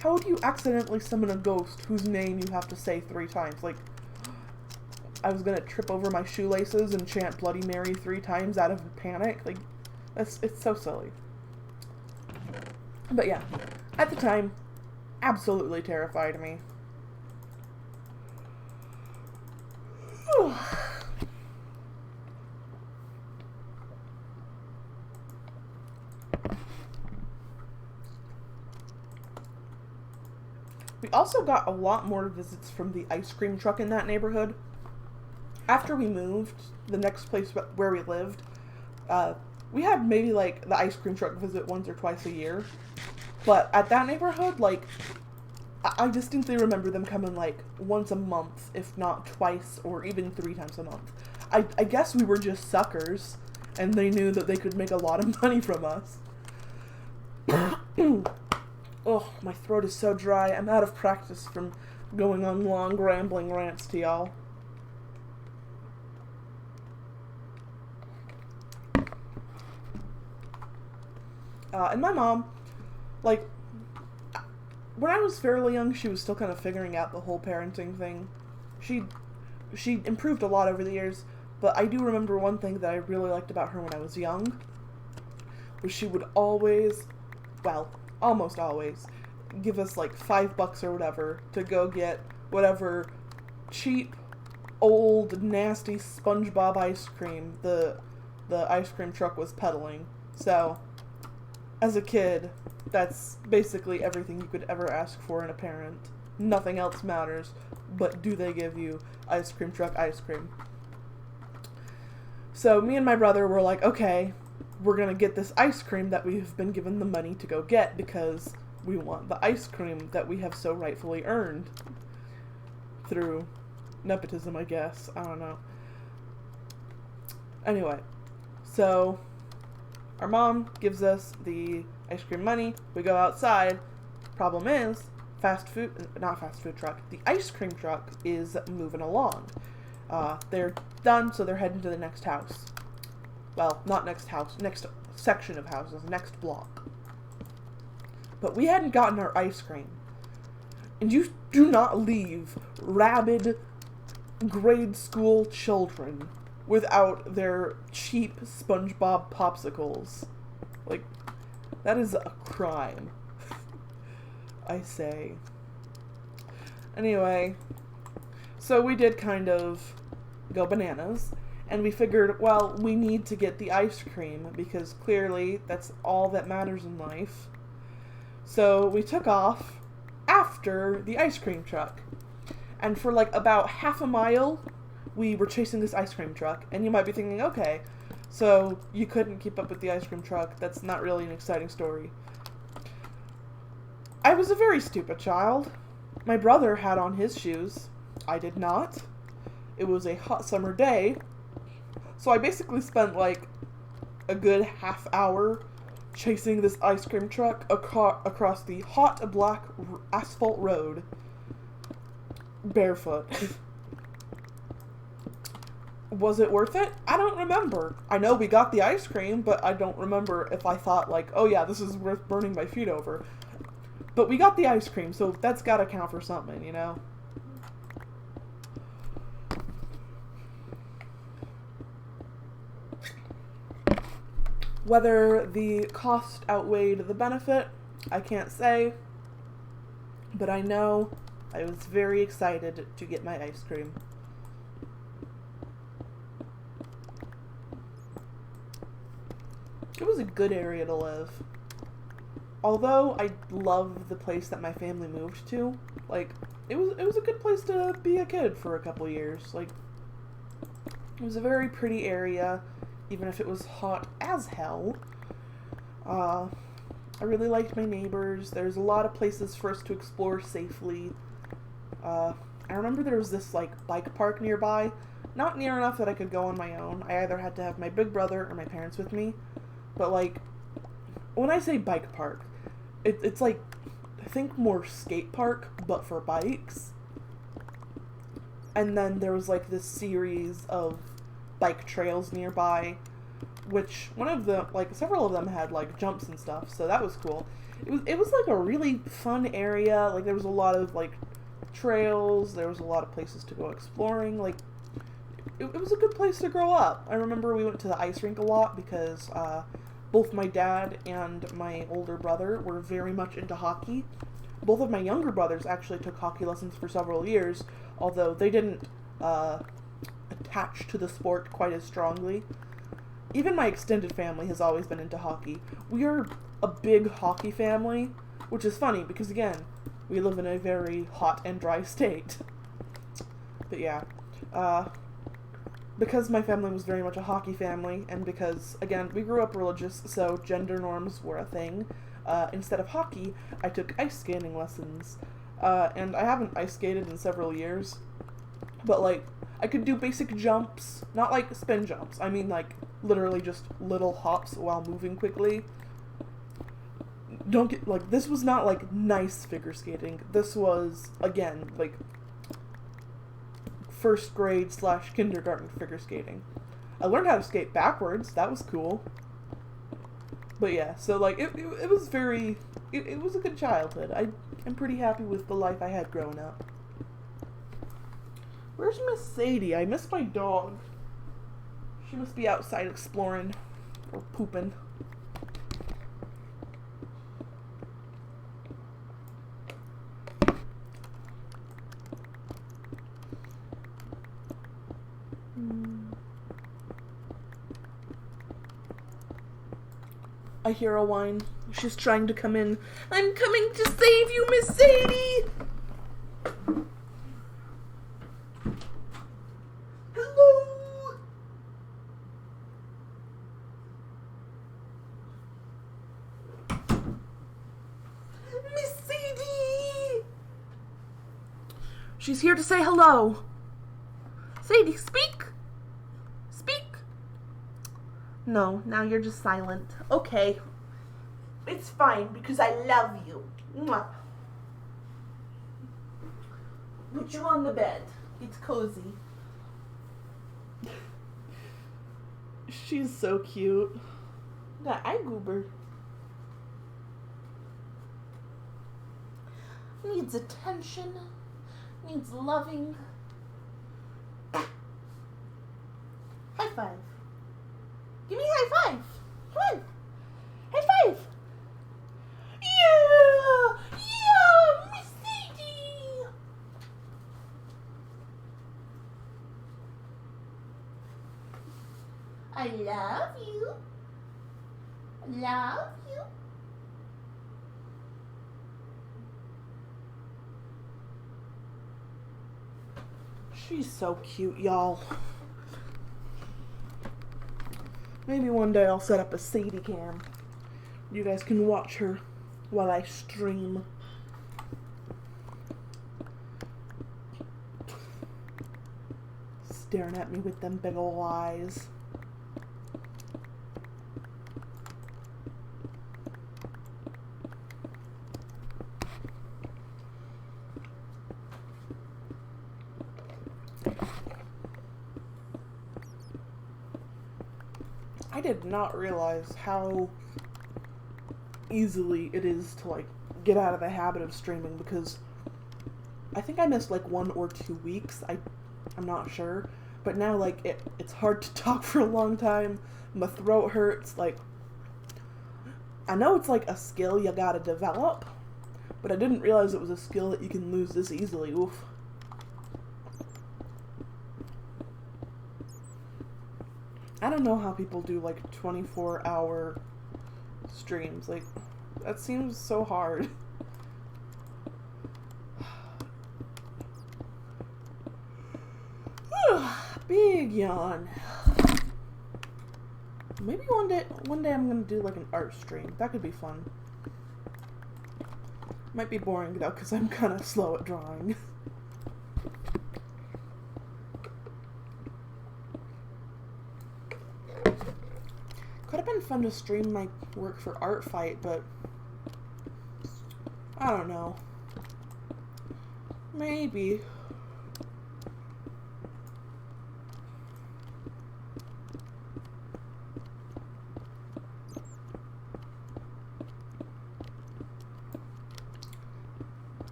how would you accidentally summon a ghost whose name you have to say 3 times? Like, I was gonna trip over my shoelaces and chant Bloody Mary 3 times out of panic. Like, it's so silly. But yeah, at the time, absolutely terrified me. We also got a lot more visits from the ice cream truck in that neighborhood. After we moved, the next place where we lived, we had maybe, like, the ice cream truck visit once or twice a year. But at that neighborhood, like, I distinctly remember them coming, like, once a month, if not twice, or even 3 times a month. I guess we were just suckers, and they knew that they could make a lot of money from us. Oh, my throat is so dry. I'm out of practice from going on long, rambling rants to y'all. And my mom, like, when I was fairly young, she was still kind of figuring out the whole parenting thing. She improved a lot over the years, but I do remember one thing that I really liked about her when I was young, was she would always, well, almost always, give us like $5 or whatever to go get whatever cheap, old, nasty SpongeBob ice cream the ice cream truck was peddling. So, as a kid, that's basically everything you could ever ask for in a parent. Nothing else matters, but do they give you ice cream truck ice cream? So me and my brother were like, okay, we're gonna get this ice cream that we've been given the money to go get because we want the ice cream that we have so rightfully earned. Through nepotism, I guess. I don't know. Anyway, so our mom gives us the ice cream money. We go outside. Problem is, not fast food truck, the ice cream truck is moving along. They're done, so they're heading to the next house. Well, not next house, next section of houses, next block. But we hadn't gotten our ice cream. And you do not leave rabid grade school children without their cheap SpongeBob popsicles. Like, that is a crime. I say. Anyway, so we did kind of go bananas, and we figured, well, we need to get the ice cream, because clearly that's all that matters in life. So we took off after the ice cream truck. And for like about half a mile, we were chasing this ice cream truck. And you might be thinking, okay, so you couldn't keep up with the ice cream truck. That's not really an exciting story. I was a very stupid child. My brother had on his shoes. I did not. It was a hot summer day. So I basically spent like a good half hour chasing this ice cream truck across the hot black asphalt road. Barefoot. Was it worth it? I don't remember. I know we got the ice cream, but I don't remember if I thought like, oh yeah, this is worth burning my feet over. But we got the ice cream, so that's gotta count for something, you know? Whether the cost outweighed the benefit, I can't say. But I know I was very excited to get my ice cream. It was a good area to live. Although I love the place that my family moved to, like, it was a good place to be a kid for a couple years. Like, it was a very pretty area, even if it was hot as hell. I really liked my neighbors. There's a lot of places for us to explore safely. I remember there was this, like, bike park nearby. Not near enough that I could go on my own. I either had to have my big brother or my parents with me. But, like, when I say bike park, it's like, I think more skate park, but for bikes. And then there was like this series of bike trails nearby, which one of the, like, several of them had like jumps and stuff, so that was cool. It was like a really fun area. Like, there was a lot of like trails, there was a lot of places to go exploring. Like, it was a good place to grow up. I remember we went to the ice rink a lot because both my dad and my older brother were very much into hockey. Both of my younger brothers actually took hockey lessons for several years, although they didn't attach to the sport quite as strongly. Even my extended family has always been into hockey. We are a big hockey family, which is funny because, again, we live in a very hot and dry state. But yeah, because my family was very much a hockey family, and because, again, we grew up religious, so gender norms were a thing, instead of hockey, I took ice skating lessons. And I haven't ice skated in several years, but, like, I could do basic jumps, not like spin jumps, I mean, like, literally just little hops while moving quickly. Don't get, like, this was not, like, nice figure skating. This was, again, like, first grade / kindergarten figure skating. I learned how to skate backwards. That was cool. But yeah, so, like, it was very, it was a good childhood. I'm pretty happy with the life I had growing up. Where's Miss Sadie? I miss my dog. She must be outside exploring or pooping. I hear a whine. She's trying to come in. I'm coming to save you, Miss Sadie! Hello! Miss Sadie! She's here to say hello. Sadie, speak! Speak! No, now you're just silent. Okay. It's fine, because I love you. Mwah. Put you on the bed. It's cozy. She's so cute. That eye goober. Needs attention. Needs loving. High five. Give me a high five. Come on. High five. Yeah. Yeah, Miss Sadie. I love you. Love you. She's so cute, y'all. Maybe one day I'll set up a Sadie cam. You guys can watch her while I stream. Staring at me with them big ol' eyes. I did not realize how easily it is to, like, get out of the habit of streaming, because I think I missed like 1 or 2 weeks. I'm not sure, but now, like, it's hard to talk for a long time. My throat hurts. Like, I know it's like a skill you gotta develop, but I didn't realize it was a skill that you can lose this easily. Oof. I don't know how people do, like, 24-hour streams. Like, that seems so hard. Big yawn. Maybe one day I'm gonna do, like, an art stream. That could be fun. Might be boring, though, because I'm kind of slow at drawing. Could have been fun to stream my work for Art Fight, but I don't know. Maybe.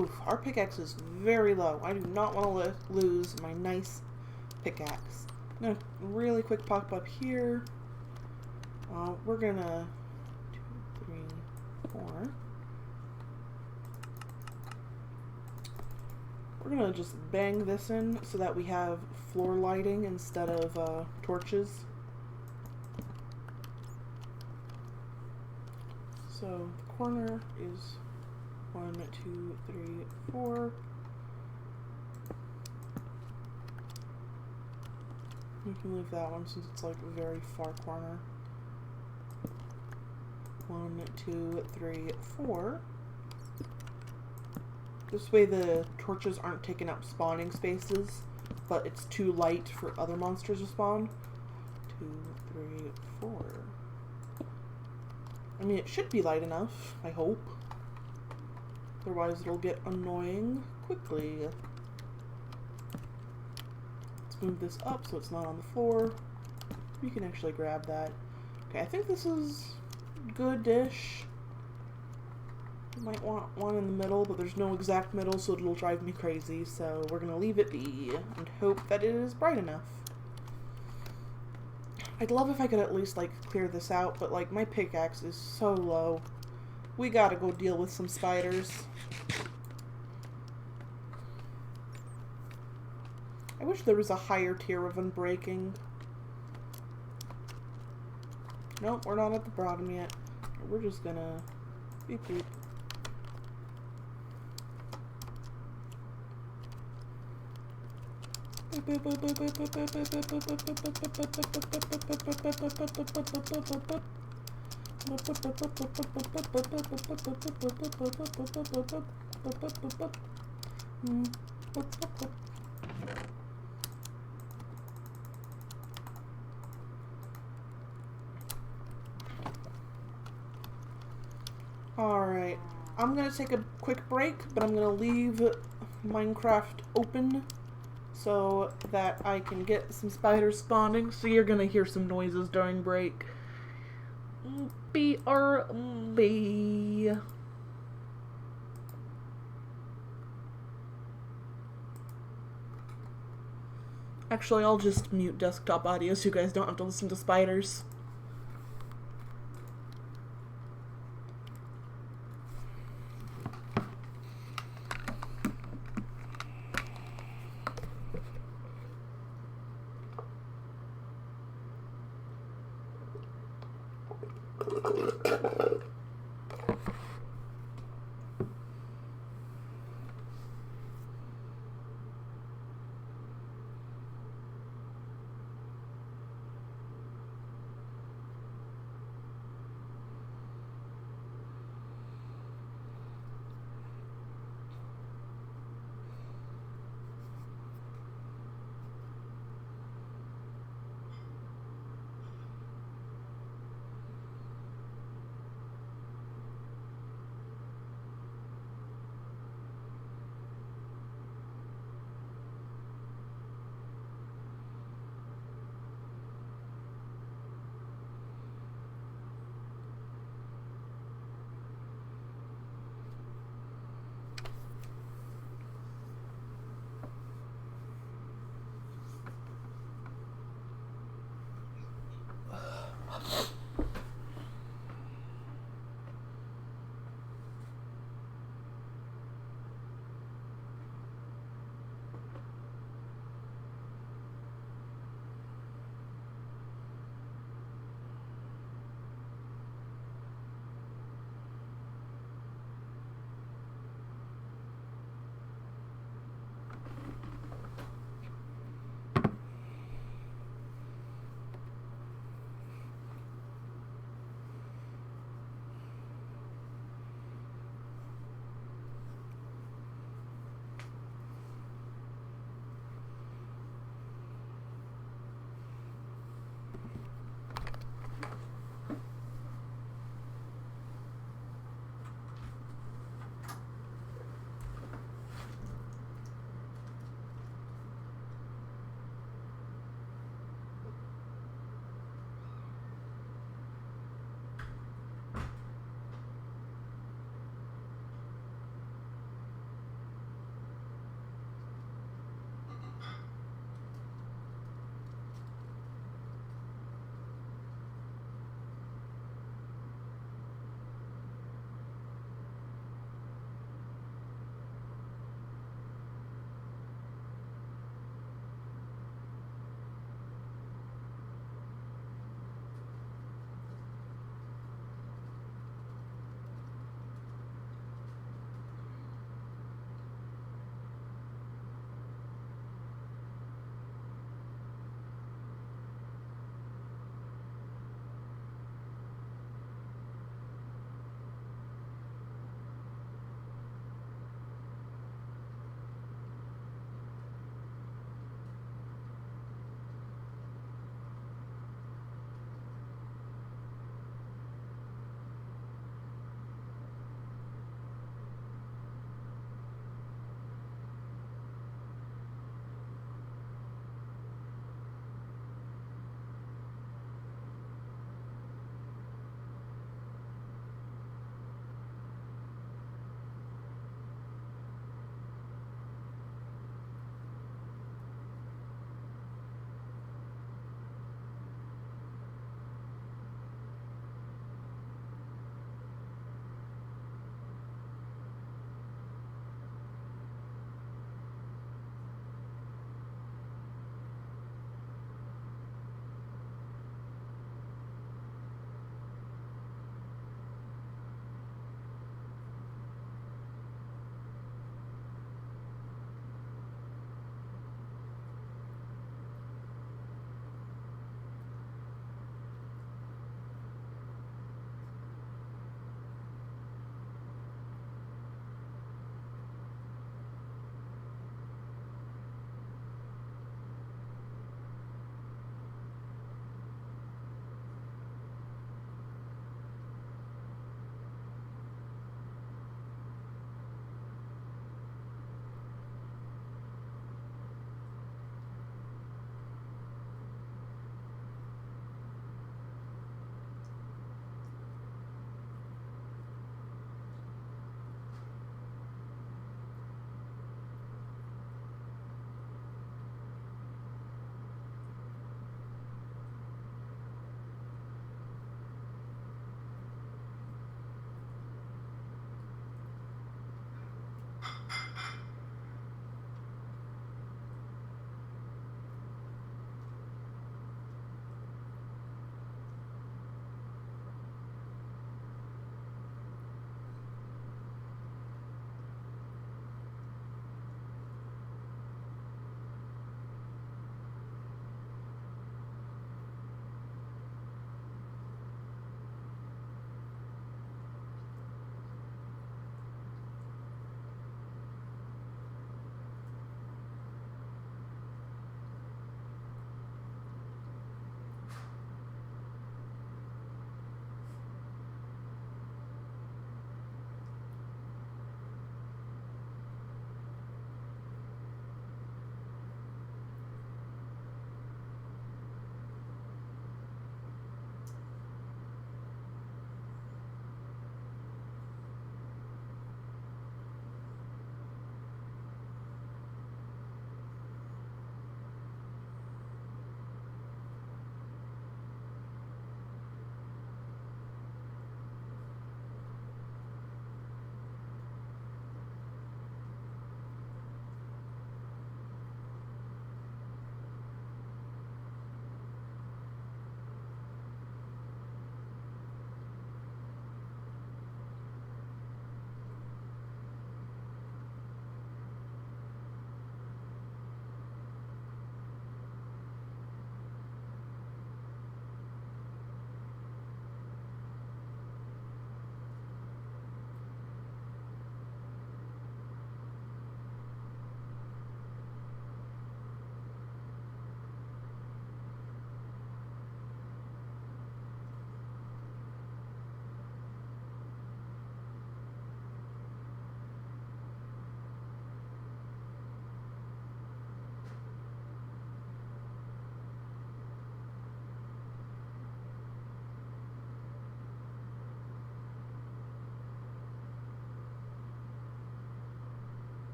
Oof, our pickaxe is very low. I do not want to lose my nice pickaxe. I'm gonna really quick pop up here. We're gonna 2, 3, 4. We're gonna just bang this in so that we have floor lighting instead of torches. So the corner is 1, 2, 3, 4. You can leave that one since it's like a very far corner. 1, 2, 3, 4. This way the torches aren't taking up spawning spaces, but it's too light for other monsters to spawn. 2, 3, 4. I mean, it should be light enough, I hope. Otherwise it'll get annoying quickly. Let's move this up so it's not on the floor. You can actually grab that. Okay, I think this is good-ish. You might want one in the middle, but there's no exact middle, so it'll drive me crazy. So we're gonna leave it be and hope that it is bright enough. I'd love if I could at least, like, clear this out, but, like, my pickaxe is so low. We gotta go deal with some spiders. I wish there was a higher tier of unbreaking. Nope, we're not at the bottom yet. We're just gonna beep beep. Alright, I'm gonna take a quick break, but I'm gonna leave Minecraft open so that I can get some spiders spawning, so you're gonna hear some noises during break. BRB. Actually, I'll just mute desktop audio so you guys don't have to listen to spiders.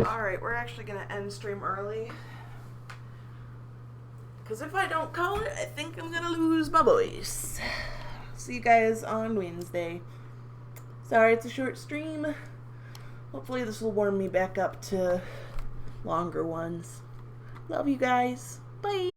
Alright, we're actually going to end stream early. Because if I don't call it, I think I'm going to lose my voice. See you guys on Wednesday. Sorry it's a short stream. Hopefully this will warm me back up to longer ones. Love you guys. Bye.